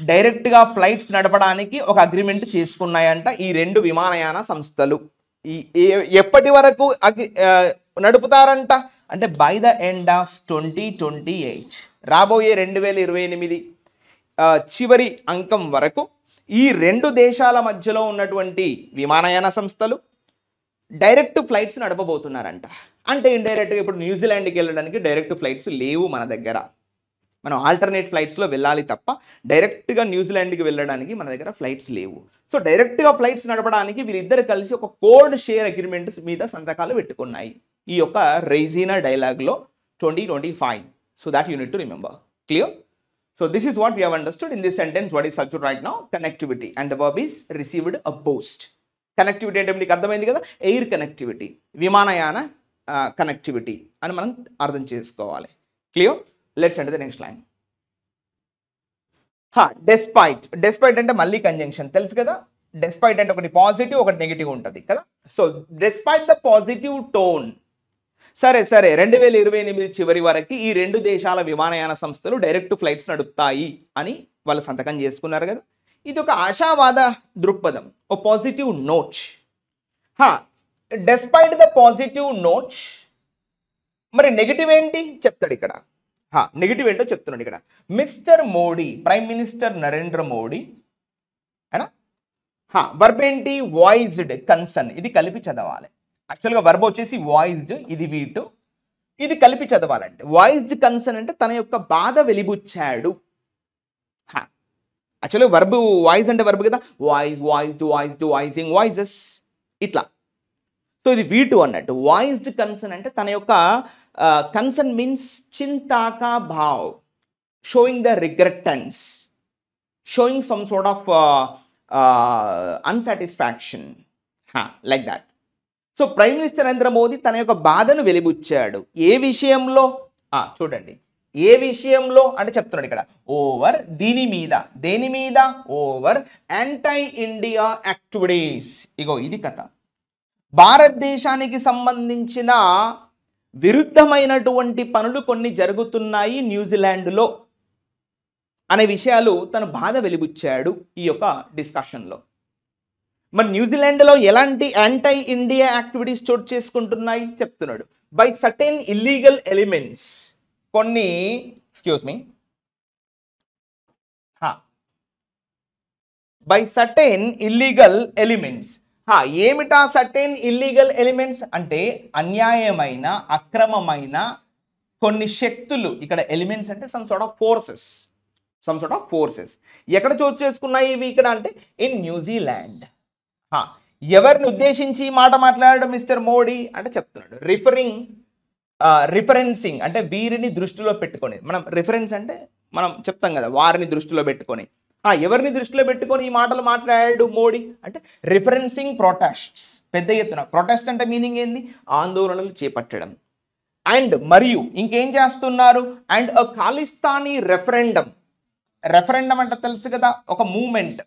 డైరెక్ట్గా ఫ్లైట్స్ నడపడానికి ఒక అగ్రిమెంట్ చేసుకున్నాయంట ఈ 2 విమానయాన సంస్థలు. ఎప్పటి వరకు నడుపుతారంట అంటే బై ద ఎండ్ ఆఫ్ 2028, రాబోయే 2028 చివరి అంకం వరకు ఈ 2 దేశాల మధ్యలో ఉన్నటువంటి విమానయాన సంస్థలు డైరెక్ట్ ఫ్లైట్స్ నడపబోతున్నారంట. అంటే ఇండైరెక్ట్గా ఇప్పుడు న్యూజిలాండ్కి వెళ్ళడానికి డైరెక్ట్ ఫ్లైట్స్ లేవు మన దగ్గర. మనం ఆల్టర్నేట్ ఫ్లైట్స్లో వెళ్ళాలి తప్ప డైరెక్ట్గా న్యూజిలాండ్కి వెళ్ళడానికి మన దగ్గర ఫ్లైట్స్ లేవు. సో డైరెక్ట్గా ఫ్లైట్స్ నడపడానికి వీరిద్దరు కలిసి ఒక కోడ్ షేర్ అగ్రిమెంట్స్ మీద సంతకాలు పెట్టుకున్నాయి ఈ యొక్క రైజీనా డైలాగ్లో 2025. So that you need to remember. Clear? So this is what we have understood in this sentence. What is subject right now? Connectivity and the verb is received a boost. Connectivity అంటే మీకు అర్థమైంది కదా, ఎయిర్ కనెక్టివిటీ, విమానయాన కనెక్టివిటీ అని మనం అర్థం చేసుకోవాలి. Clear? Let's enter the next line. Despite. Despite అంటే మళ్ళీ కంజంక్షన్ తెలుసు కదా. డెస్పైట్ అంటే ఒకటి పాజిటివ్ ఒకటి నెగిటివ్ ఉంటుంది కదా. So despite the positive tone. సరే సరే 2028 చివరి వరకు ఈ రెండు దేశాల విమానయాన సంస్థలు డైరెక్ట్ ఫ్లైట్స్ నడుపుతాయి అని వాళ్ళు సంతకం చేసుకున్నారు కదా. ఇది ఒక ఆశావాద దృక్పథం, O positive note. Despite the positive note, మరి నెగిటివ్ ఏంటి చెప్తాడు ఇక్కడ. నెగిటివ్ ఏంటో చెప్తున్నాడు ఇక్కడ. Mister Modi, prime minister Narendra Modi అయినా వర్బ్ ఏంటి, వాయిస్డ్ కన్సర్న్. ఇది కలిపి చదవాలి. యాక్చువల్గా వర్బ్ వచ్చేసి వాయిస్డ్, ఇది వీటు, ఇది కలిపి చదవాలంటే వాయిస్డ్ కన్సర్న్ అంటే తన యొక్క బాధ వెలిబుచ్చాడు. యాక్చువల్గా వర్బ్ వాయిస్ అంటే వర్బ్ కదా, voice, voiced, voiced, voicing, voices ఇట్లా. సో ఇది వీటు అన్నట్టు. వాయిస్డ్ కన్సర్న్ అంటే తన యొక్క కన్సర్న్ మీన్స్ చింతాకా భావ్, showing the regretence, showing some sort of unsatisfaction, like that. So prime minister Narendra Modi తన యొక్క బాధను వెలిబుచ్చాడు. ఏ విషయంలో చూడండి, ఏ విషయంలో అంటే చెప్తున్నాడు ఇక్కడ, ఓవర్ దీని మీద, దేని మీద, ఓవర్ యాంటీ ఇండియా యాక్టివిటీస్. ఇగో ఇది కథ. భారతదేశానికి సంబంధించిన విరుద్ధమైనటువంటి పనులు కొన్ని జరుగుతున్నాయి న్యూజిలాండ్లో అనే విషయాలు తన బాధ వెలిబుచ్చాడు ఈ యొక్క డిస్కషన్లో. మరి న్యూజిలాండ్లో ఎలాంటి యాంటీ ఇండియా యాక్టివిటీస్ చోటు చేసుకుంటున్నాయి చెప్తున్నాడు. బై సర్టెన్ ఇల్లీగల్ ఎలిమెంట్స్, కొన్ని బై సర్టెన్ ఇల్లీగల్ ఎలిమెంట్స్. ఏమిటా సర్టెన్ ఇల్లీగల్ ఎలిమెంట్స్ అంటే అన్యాయమైన, అక్రమమైన కొన్ని శక్తులు. ఇక్కడ ఎలిమెంట్స్ అంటే సమ్ సార్ట్ ఆఫ్ ఫోర్సెస్. ఎక్కడ చోటు చేసుకున్నాయి ఇవి ఇక్కడ అంటే ఇన్ న్యూజిలాండ్. ఎవరిని ఉద్దేశించి మాట మాట్లాడాడు మిస్టర్ మోడీ అంటే చెప్తున్నాడు, రిఫరెన్సింగ్ అంటే వీరిని దృష్టిలో పెట్టుకొని. మనం రిఫరెన్స్ అంటే మనం చెప్తాం కదా, వారిని దృష్టిలో పెట్టుకొని. ఎవరిని దృష్టిలో పెట్టుకొని ఈ మాటలు మాట్లాడాడు మోడీ అంటే రిఫరెన్సింగ్ ప్రొటెస్ట్స్, పెద్ద ఎత్తున. ప్రొటెస్ట్ అంటే మీనింగ్ ఏంది, ఆందోళనలు చేపట్టడం. అండ్ మరియు ఇంకేం చేస్తున్నారు, అండ్ ఖాలిస్తానీ రెఫరెండం. రెఫరెండం అంటే తెలుసు కదా, ఒక మూమెంట్.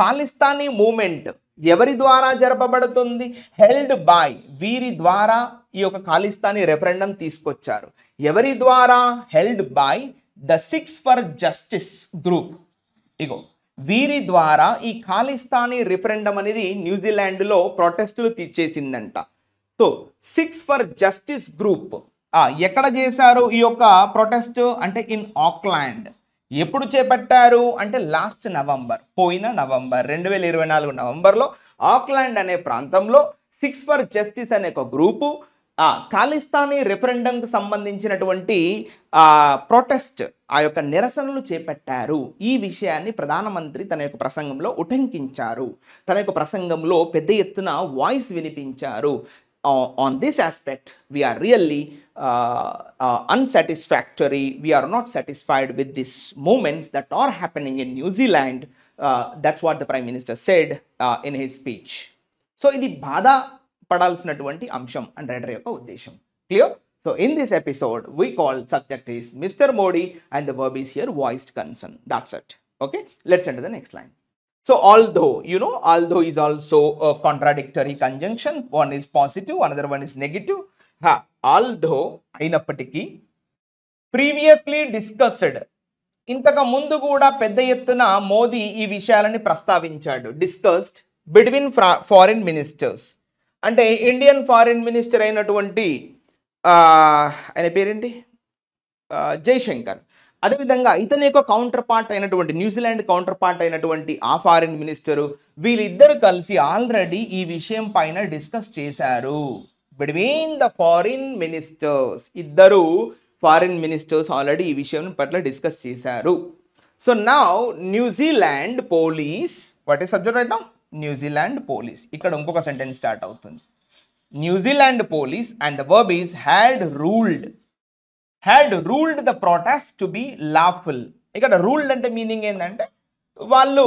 ఖాలిస్తానీ మూమెంట్ ఎవరి ద్వారా జరపబడుతుంది, హెల్డ్ బై, వీరి ద్వారా ఈ యొక్క ఖాలిస్తానీ రెఫరెండం తీసుకొచ్చారు. ఎవరి ద్వారా, held by the 6 for Justice group. ఇగో వీరి ద్వారా ఈ ఖాలిస్తానీ రెఫరెండం అనేది న్యూజిలాండ్లో ప్రొటెస్టులు చేసిందంట. సో 6 for Justice గ్రూప్ ఎక్కడ చేశారు ఈ యొక్క ప్రొటెస్ట్ అంటే ఇన్ ఆక్లాండ్. ఎప్పుడు చేపట్టారు అంటే లాస్ట్ నవంబర్, పోయిన నవంబర్ 2024 నవంబర్లో ఆక్లాండ్ అనే ప్రాంతంలో 6 for Justice అనే ఒక గ్రూపు ఖాలిస్తానీ రెఫరెండంకు సంబంధించినటువంటి ప్రొటెస్ట్, ఆ యొక్క నిరసనలు చేపట్టారు. ఈ విషయాన్ని ప్రధానమంత్రి తన యొక్క ప్రసంగంలో ఉటంకించారు. తన యొక్క ప్రసంగంలో పెద్ద ఎత్తున వాయిస్ వినిపించారు. On this aspect, we are really unsatisfactory. We are not satisfied with these movements that are happening in New Zealand. That's what the Prime Minister said in his speech. So, ఇది బాధ పడాల్సినటువంటి అంశం అని రైటర్ యొక్క ఉద్దేశం. Clear? So, in this episode, we call subject is Mr. Modi and the verb is here voiced concern. That's it. Okay? Let's enter the next line. So although, although is also a contradictory conjunction. One is positive, another one is negative. Although అయినప్పటికీ previously discussed, ఇంతకు ముందు కూడా పెద్ద ఎత్తున మోదీ ఈ విషయాలని ప్రస్తావించాడు. డిస్కస్డ్ బిట్వీన్ ఫారిన్ మినిస్టర్స్ అంటే ఇండియన్ ఫారిన్ మినిస్టర్ అయినటువంటి ఆయన పేరేంటి, జైశంకర్. అదేవిధంగా ఇతని యొక్క కౌంటర్ పార్ట్ అయినటువంటి న్యూజిలాండ్ కౌంటర్ పార్ట్ అయినటువంటి ఆ ఫారిన్ మినిస్టరు, వీళ్ళిద్దరు కలిసి ఆల్రెడీ ఈ విషయం పైన డిస్కస్ చేశారు. బిట్వీన్ ద ఫారిన్ మినిస్టర్స్, ఇద్దరు ఫారిన్ మినిస్టర్స్ ఆల్రెడీ ఈ విషయం పట్ల డిస్కస్ చేశారు. So now New Zealand police, what is subject right now, New Zealand police. ఇక్కడ ఇంకొక సెంటెన్స్ స్టార్ట్ అవుతుంది. New Zealand police and the verb is had ruled the protest to be lawful. ఇక్కడ రూల్డ్ అంటే మీనింగ్ ఏంటంటే వాళ్ళు,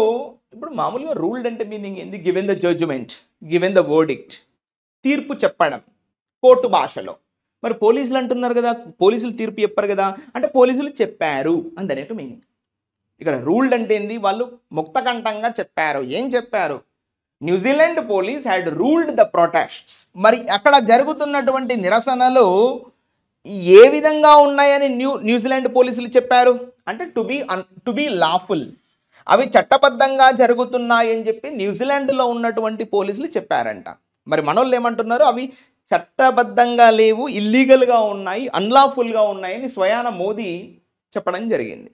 ఇప్పుడు మామూలుగా రూల్డ్ అంటే మీనింగ్ ఏంది, given the judgment, given the verdict, తీర్పు చెప్పడం కోర్టు భాషలో. మరి పోలీసులు అంటున్నారు కదా, పోలీసులు తీర్పు చెప్పారు కదా అంటే పోలీసులు చెప్పారు అని దాని యొక్క మీనింగ్. ఇక్కడ రూల్డ్ అంటే ఏంది, వాళ్ళు ముక్తకంఠంగా చెప్పారు. ఏం చెప్పారు, New Zealand police had ruled the protests. మరి అక్కడ జరుగుతున్నటువంటి నిరసనలు ఏ విధంగా ఉన్నాయని న్యూజిలాండ్ పోలీసులు చెప్పారు అంటే టు బి లాఫుల్, అవి చట్టబద్ధంగా జరుగుతున్నాయని చెప్పి న్యూజిలాండ్లో ఉన్నటువంటి పోలీసులు చెప్పారంట. మరి మనోళ్ళు ఏమంటున్నారు, అవి చట్టబద్ధంగా లేవు, ఇల్లీగల్గా ఉన్నాయి, అన్లాఫుల్గా ఉన్నాయని స్వయాన మోదీ చెప్పడం జరిగింది.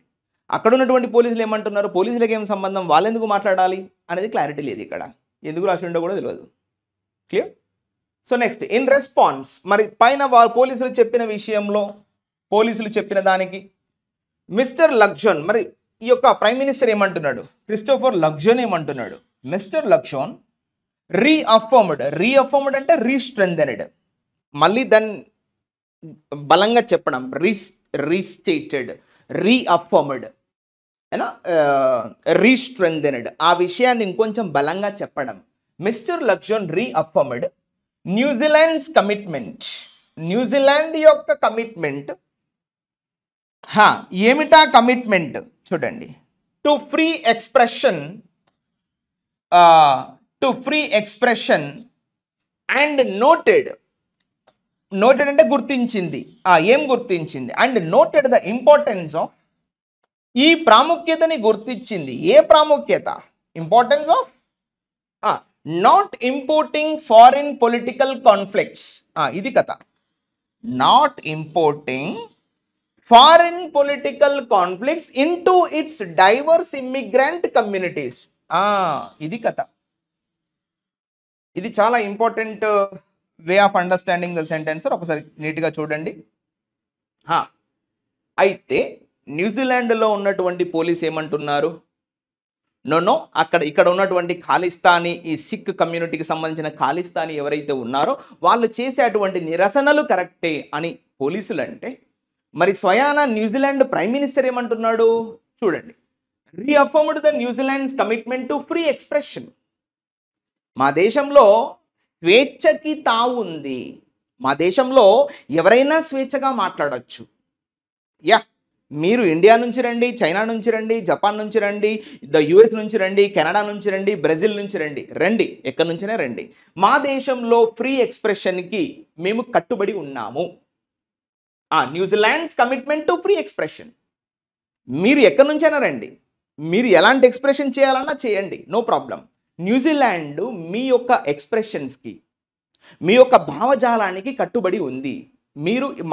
అక్కడ ఉన్నటువంటి పోలీసులు ఏమంటున్నారు, పోలీసులకు ఏం సంబంధం, వాళ్ళెందుకు మాట్లాడాలి అనేది క్లారిటీ లేదు ఇక్కడ, ఎందుకు రాసి ఉండో కూడా తెలియదు. Clear. So next in response, మరి పైన పోలీసులు చెప్పిన విషయంలో, పోలీసులు చెప్పిన దానికి మిస్టర్ లక్జోన్, మరి ఈ యొక్క ప్రైమ్ మినిస్టర్ ఏమంటున్నాడు, క్రిస్టోఫర్ లక్జోన్ ఏమంటున్నాడు, మిస్టర్ లక్జోన్ రీఅఫర్మ్డ్ అంటే రీస్ట్రెంథెన్డ్, మళ్ళీ దాన్ని బలంగా చెప్పడం, రీస్టేటెడ్, రీఅఫర్మ్డ్ అయినా రీస్ట్రెంథెన్డ్, ఆ విషయాన్ని ఇంకొంచెం బలంగా చెప్పడం. మిస్టర్ లక్జోన్ రీఅఫర్మ్డ్ న్యూజిలాండ్స్ కమిట్మెంట్, న్యూజిలాండ్ యొక్క కమిట్మెంట్. ఏమిటా కమిట్మెంట్ చూడండి, to free expression and noted అంటే గుర్తించింది, ఏం గుర్తించింది, and noted the importance of, ఈ ప్రాముఖ్యతని గుర్తించింది. ఏ ప్రాముఖ్యత, importance of not importing foreign political conflicts, ఇది కథ, not importing foreign political conflicts into its divorce immigrant communities, ఇది కథ. ఇది చాలా important way of understanding the sentence, ఒకసారి నీట్గా చూడండి. అయితే న్యూజిలాండ్లో ఉన్నటువంటి పోలీస్ ఏమంటున్నారు, నో ఇక్కడ ఉన్నటువంటి ఖాళిస్తానీ, ఈ సిక్ కమ్యూనిటీకి సంబంధించిన ఖాళిస్తానీ ఎవరైతే ఉన్నారో వాళ్ళు చేసేటువంటి నిరసనలు కరెక్టే అని పోలీసులు అంటే, మరి స్వయాన న్యూజిలాండ్ ప్రైమ్ మినిస్టర్ ఏమంటున్నాడు చూడండి, reaffirmed the New Zealand's commitment to free expression. మా దేశంలో స్వేచ్ఛకి తావు ఉంది, మా దేశంలో ఎవరైనా స్వేచ్ఛగా మాట్లాడచ్చు. మీరు ఇండియా నుంచి రండి, చైనా నుంచి రండి, జపాన్ నుంచి రండి, యుఎస్ నుంచి రండి, కెనడా నుంచి రండి, బ్రెజిల్ నుంచి రండి, ఎక్కడి నుంచైనా రండి, మా దేశంలో ఫ్రీ ఎక్స్ప్రెషన్కి మేము కట్టుబడి ఉన్నాము. New Zealand's commitment to free expression, మీరు ఎక్కడి నుంచైనా రండి, మీరు ఎలాంటి ఎక్స్ప్రెషన్ చేయాలన్నా చేయండి, నో ప్రాబ్లం. న్యూజిలాండ్ మీ యొక్క ఎక్స్ప్రెషన్స్కి, మీ యొక్క భావజాలానికి కట్టుబడి ఉంది.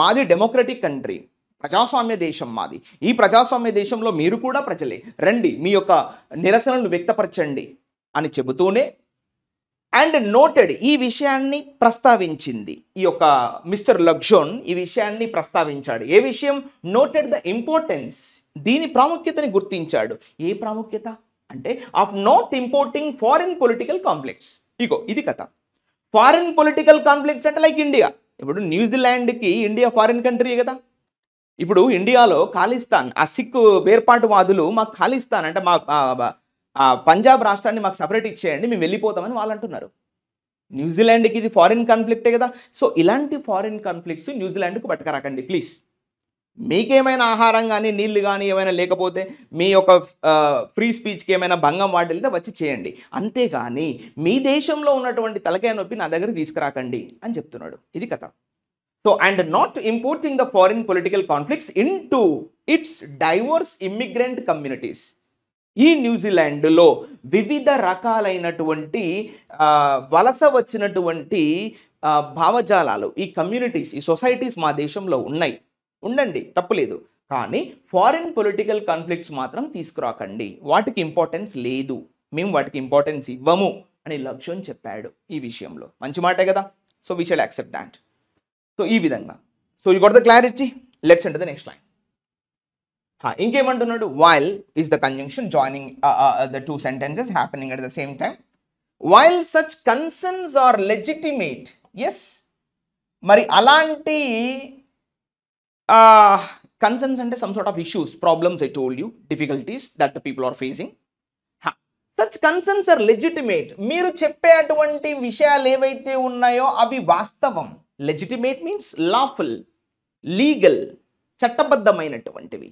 మాది డెమోక్రటిక్ కంట్రీ, ప్రజాస్వామ్య దేశం మాది, ఈ ప్రజాస్వామ్య దేశంలో మీరు కూడా ప్రజలే, రండి మీ యొక్క నిరసనలు వ్యక్తపరచండి అని చెబుతూనే, అండ్ నోటెడ్, ఈ విషయాన్ని ప్రస్తావించింది, ఈ యొక్క మిస్టర్ లక్జోన్ ఈ విషయాన్ని ప్రస్తావించాడు. ఏ విషయం, నోటెడ్ ద ఇంపార్టెన్స్, దీని ప్రాముఖ్యతని గుర్తించాడు. ఏ ప్రాముఖ్యత అంటే of not importing foreign political conflicts. ఇది కథ. ఫారిన్ పొలిటికల్ కాన్ఫ్లిక్ట్స్ అంటే లైక్ ఇండియా, ఇప్పుడు న్యూజిలాండ్కి ఇండియా ఫారిన్ కంట్రీ కదా. ఇప్పుడు ఇండియాలో ఖాళిస్తాన్, ఆ సిక్ వేర్పాటువాదులు మాకు ఖాళిస్తాన్ అంటే మా పంజాబ్ రాష్ట్రాన్ని మాకు సపరేట్ ఇచ్చేయండి, మేము వెళ్ళిపోతామని వాళ్ళు అంటున్నారు. న్యూజిలాండ్కి ఇది ఫారిన్ కాన్ఫ్లిక్టే కదా. సో ఇలాంటి ఫారిన్ కాన్ఫ్లిక్ట్స్ న్యూజిలాండ్కు పట్టుకరాకండి ప్లీజ్. మీకేమైనా ఆహారం కానీ నీళ్ళు కానీ ఏమైనా లేకపోతే, మీ యొక్క ఫ్రీ స్పీచ్కి ఏమైనా భంగం వాటిల్తే వచ్చి చేయండి, అంతేగాని మీ దేశంలో ఉన్నటువంటి తలకాయ నొప్పి నా దగ్గర తీసుకురాకండి అని చెప్తున్నాడు. ఇది కథ. So and not importing the foreign political conflicts into its divorce immigrant communities. ఈ న్యూజిలాండ్లో వివిధ రకాలైనటువంటి వలస వచ్చినటువంటి భావజాలాలు, ఈ కమ్యూనిటీస్, ఈ సొసైటీస్ మా దేశంలో ఉండండి, తప్పులేదు, కానీ ఫారిన్ పొలిటికల్ కాన్ఫ్లిక్ట్స్ మాత్రం తీసుకురాకండి, వాటికి ఇంపార్టెన్స్ లేదు, మేము వాటికి ఇంపార్టెన్స్ ఇవ్వము అని లక్ష్యం చెప్పాడు. ఈ విషయంలో మంచి మాటే కదా. So we shall accept that. So ఈ విధంగా, so you got the clarity. Let's enter the next line. ఇంకేమంటున్నాడు, while is the conjunction joining the two sentences happening at the same time. While such concerns are legitimate, yes, మరి అలాంటి కన్సర్న్స్ అంటే some sort of issues, problems, I told you, difficulties that the people are facing. Such concerns are legitimate, మీరు చెప్పేటువంటి విషయాలు ఏవైతే ఉన్నాయో అవి వాస్తవం. లెజిటిమేట్ మీన్స్ లాఫుల్, లీగల్, చట్టబద్ధమైనటువంటివి.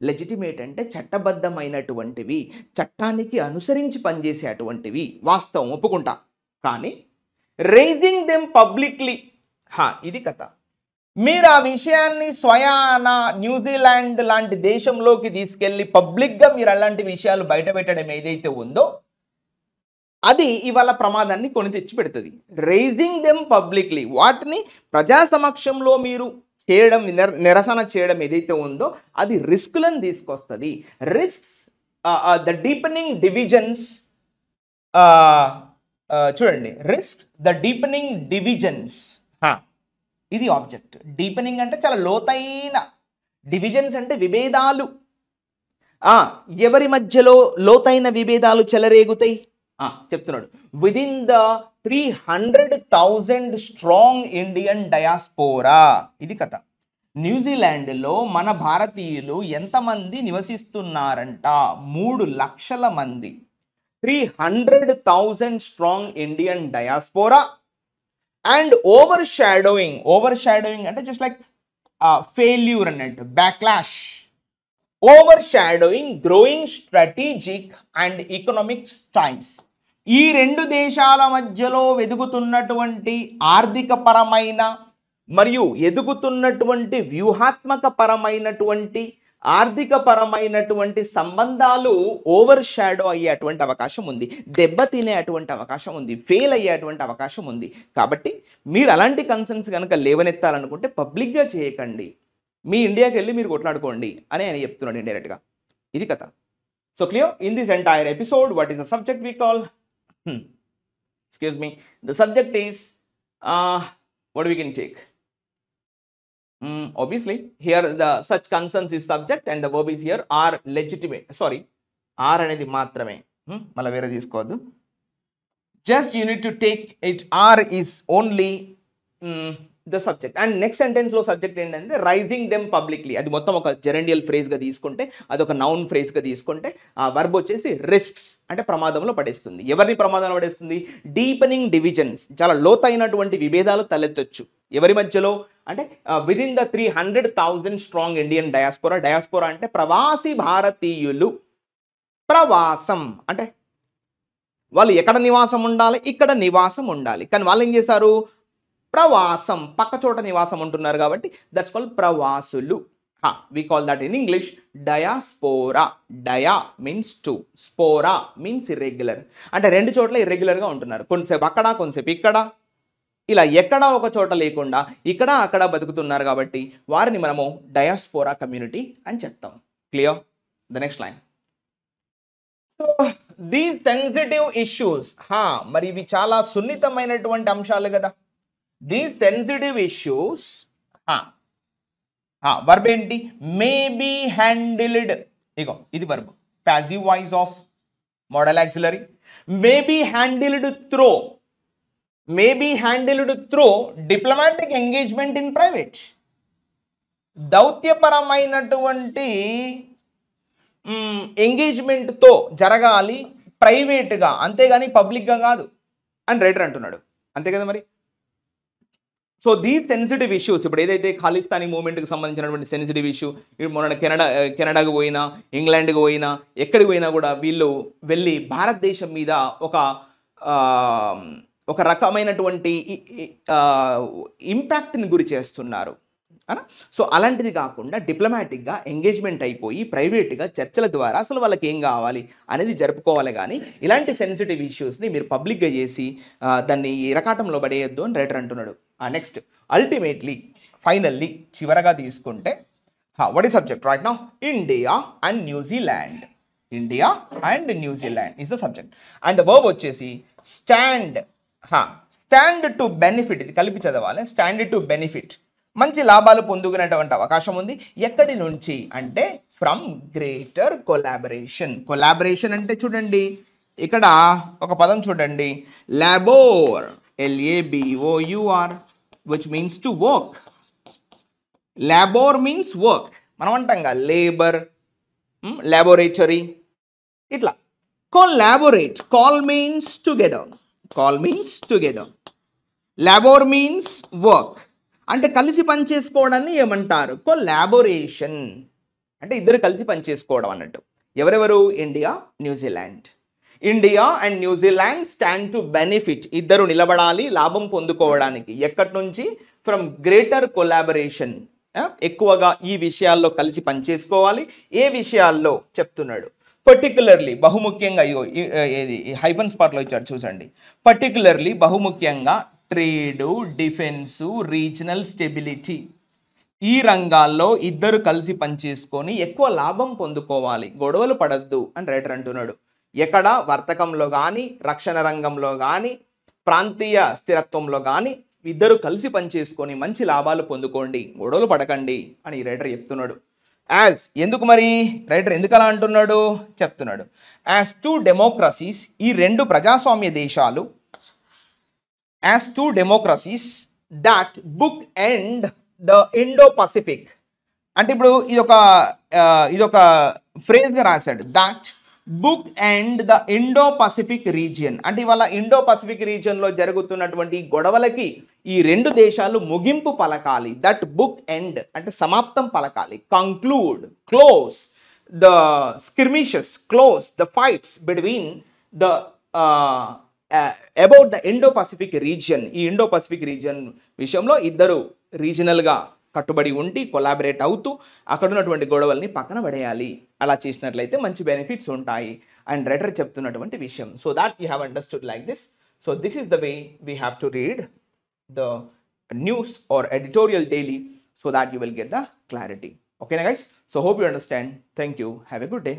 లెజిటిమేట్ అంటే చట్టబద్ధమైనటువంటివి, చట్టానికి అనుసరించి పనిచేసేటువంటివి, వాస్తవం ఒప్పుకుంటా. కానీ రైజింగ్ దెమ్ పబ్లిక్లీ, ఇది కథ. మీరు ఆ విషయాన్ని స్వయాన న్యూజిలాండ్ లాంటి దేశంలోకి తీసుకెళ్ళి పబ్లిక్గా మీరు అలాంటి విషయాలు బయట పెట్టడం ఏదైతే ఉందో అది ఇవాళ ప్రమాదాన్ని కొని తెచ్చి పెడుతుంది. రైజింగ్ దెమ్ పబ్లిక్లీ, వాటిని ప్రజా సమక్షంలో మీరు చేయడం, నిరసన చేయడం ఏదైతే ఉందో అది రిస్కులను తీసుకొస్తుంది. రిస్క్స్, ద డీపెనింగ్ డివిజన్స్, చూడండి, రిస్క్ ద డీపెనింగ్ డివిజన్స్, ఇది ఆబ్జెక్ట్. డీపెనింగ్ అంటే చాలా లోతైన, డివిజన్స్ అంటే విభేదాలు. ఎవరి మధ్యలో లోతైన విభేదాలు చెలరేగుతాయి చెప్తున్నాడు. Within the 300,000 strong Indian diaspora, ఇది కథ. న్యూజిలాండ్లో మన భారతీయులు ఎంతమంది నివసిస్తున్నారంట? 3 లక్షల మంది. 300,000 strong Indian diaspora and over shadowing అంటే జస్ట్ లైక్ ఫెయిల్యూర్ అన్నట్టు, backlash. Over shadowing growing strategic and economic times. ఈ 2 దేశాల మధ్యలో ఎదుగుతున్నటువంటి ఆర్థిక పరమైన మరియు ఎదుగుతున్నటువంటి వ్యూహాత్మక పరమైనటువంటి ఆర్థిక పరమైనటువంటి సంబంధాలు ఓవర్ షాడో అయ్యేటువంటి అవకాశం ఉంది, దెబ్బతినేటువంటి అవకాశం ఉంది, ఫెయిల్ అయ్యేటువంటి అవకాశం ఉంది. కాబట్టి మీరు అలాంటి కన్సర్న్స్ కనుక లేవనెత్తాలనుకుంటే పబ్లిక్గా చేయకండి, మీ ఇండియాకి వెళ్ళి మీరు కొట్లాడుకోండి అని ఆయన చెప్తున్నాడు ఇండైరెక్ట్గా. ఇది కథ. So clear in this entire episode what is the subject we call, excuse me, the subject is what we can take. Obviously here the such concerns is subject and the verb is here are legitimate. Sorry, are అనేది మాత్రమే, మళ్ళీ వేరే తీసుకోవద్దు. Just you need to take it, are is only the subject. And next sentence లో సబ్జెక్ట్ ఏంటంటే రైజింగ్ దెమ్ పబ్లిక్లీ. అది మొత్తం ఒక జెరండియల్ ఫ్రేజ్గా తీసుకుంటే, అదొక నౌన్ ఫ్రేజ్గా తీసుకుంటే, ఆ వర్బ్ వచ్చేసి రిస్క్స్ అంటే ప్రమాదంలో పడేస్తుంది. ఎవరిని ప్రమాదంలో పడేస్తుంది? డీపెనింగ్ డివిజన్స్, చాలా లోతైనటువంటి విభేదాలు తలెత్తొచ్చు. ఎవరి మధ్యలో అంటే within the 300,000 strong Indian diaspora. Diaspora అంటే ప్రవాసీ భారతీయులు. ప్రవాసం అంటే వాళ్ళు ఎక్కడ నివాసం ఉండాలి? ఇక్కడ నివాసం ఉండాలి. కానీ వాళ్ళు ఏం చేశారు? ప్రవాసం, పక్క చోట నివాసం ఉంటున్నారు కాబట్టి దట్స్ కాల్డ్ ప్రవాసులు. We call that in English diaspora. Dia means two, spora means irregular. అంటే 2 చోట్ల ఇర్రెగ్యులర్గా ఉంటున్నారు, కొంతసేపు అక్కడ కొంతసేపు ఇక్కడ, ఇలా ఎక్కడా ఒక చోట లేకుండా ఇక్కడ అక్కడ బతుకుతున్నారు కాబట్టి వారిని మనము డయాస్పోరా కమ్యూనిటీ అని చెప్తాం. Clear? The next line. So these sensitive issues, మరి ఇవి చాలా సున్నితమైనటువంటి అంశాలు కదా. దీస్ సెన్సిటివ్ ఇష్యూస్, వర్బ్ ఏంటి? మే బీ హ్యాండిల్డ్. ఇగో ఇది verb, passive voice of modal auxiliary. May be handled through, may be handled through diplomatic engagement in private. దౌత్యపరమైనటువంటి ఎంగేజ్మెంట్తో జరగాలి ప్రైవేట్గా, అంతేగాని పబ్లిక్గా కాదు అని రైటర్ అంటున్నాడు. అంతే కదా మరి. సో దీస్ సెన్సిటివ్ ఇష్యూస్, ఇప్పుడు ఏదైతే ఖాళిస్తానీ మూవ్మెంట్కి సంబంధించినటువంటి సెన్సిటివ్ ఇష్యూ, ఇప్పుడు మొన్న కెనడాకు పోయినా, ఇంగ్లాండ్కి పోయినా, ఎక్కడికి పోయినా కూడా వీళ్ళు వెళ్ళి భారతదేశం మీద ఒక రకమైనటువంటి ఇంపాక్ట్ని గురి చేస్తున్నారు. సో అలాంటిది కాకుండా డిప్లొమాటిక్గా ఎంగేజ్మెంట్ అయిపోయి ప్రైవేట్గా చర్చల ద్వారా అసలు వాళ్ళకి ఏం కావాలి అనేది జరుపుకోవాలి. కానీ ఇలాంటి సెన్సిటివ్ ఇష్యూస్ని మీరు పబ్లిక్గా చేసి దాన్ని ఇరకాటంలో పడేయద్దు అని రైటర్ అంటున్నాడు. నెక్స్ట్, అల్టిమేట్లీ, ఫైనల్లీ, చివరగా తీసుకుంటే what is subject right now? India and New Zealand. India and New Zealand is the subject. And the verb వచ్చేసి స్టాండ్. స్టాండ్ టు బెనిఫిట్, ఇది కలిపి చదవాలి. స్టాండ్ టు బెనిఫిట్, మంచి లాభాలు పొందుకునేటువంటి అవకాశం ఉంది. ఎక్కడి నుంచి అంటే ఫ్రమ్ గ్రేటర్ కొలాబరేషన్. కొలాబరేషన్ అంటే చూడండి, ఇక్కడ ఒక పదం చూడండి, labour, LABOUR, which means to work. Labour means work. మనం అంటాం కదా లేబర్, లాబొరేటరీ, ఇట్లా. Collaborate, col means together, col means together. Labour means work, అంటే కలిసి పనిచేసుకోవడాన్ని ఏమంటారు? కొలాబొరేషన్ అంటే ఇద్దరు కలిసి పనిచేసుకోవడం అన్నట్టు. ఎవరెవరు? India, New Zealand. India and New Zealand stand to benefit. ఇద్దరు నిలబడాలి లాభం పొందుకోవడానికి. ఎక్కడి నుంచి? From greater collaboration. ఎక్కువగా ఈ విషయాల్లో కలిసి పనిచేసుకోవాలి. ఏ విషయాల్లో చెప్తున్నాడు? పర్టికులర్లీ, బహుముఖ్యంగా, ఏది హైఫన్ స్పాట్లో ఇచ్చాడు చూసండి. పర్టికులర్లీ, బహుముఖ్యంగా ట్రేడు, డిఫెన్సు, రీజనల్ స్టెబిలిటీ, ఈ రంగాల్లో ఇద్దరు కలిసి పనిచేసుకొని ఎక్కువ లాభం పొందుకోవాలి, గొడవలు పడద్దు అని రైటర్ అంటున్నాడు. ఎక్కడ? వర్తకంలో కానీ, రక్షణ రంగంలో కానీ, ప్రాంతీయ స్థిరత్వంలో కానీ ఇద్దరు కలిసి పనిచేసుకొని మంచి లాభాలు పొందుకోండి, గొడవలు పడకండి అని రైటర్ చెప్తున్నాడు. యాజ్, ఎందుకు మరి రైటర్ ఎందుకు అలా అంటున్నాడు చెప్తున్నాడు. యాజ్ టూ డెమోక్రసీస్, ఈ రెండు ప్రజాస్వామ్య దేశాలు, as two democracies that book and the Indo Pacific. అంటే ఇప్పుడు ఇదొక ఫ్రేజ్గా రాశాడు. That book and the Indo Pacific region. అంటే ఇవాళ ఇండో పసిఫిక్ రీజియన్లో జరుగుతున్నటువంటి గొడవలకి ఈ రెండు దేశాలు ముగింపు పలకాలి. దట్ బుక్ ఎండ్ అంటే సమాప్తం పలకాలి. Conclude, close the skirmishes, close the fights between the about the Indo Pacific region. ఈ ఇండో పసిఫిక్ రీజియన్ విషయంలో ఇద్దరు రీజనల్గా కట్టుబడి ఉండి కొలాబరేట్ అవుతూ అక్కడ ఉన్నటువంటి గొడవల్ని పక్కన పడేయాలి. అలా చేసినట్లయితే మంచి బెనిఫిట్స్ ఉంటాయి అండ్ రైటర్ చెప్తున్నటువంటి విషయం. So that you have understood like this. So this is the way we have to read the news or editorial daily so that you will get the clarity. Okay guys, so hope you understand. Thank you, have a good day.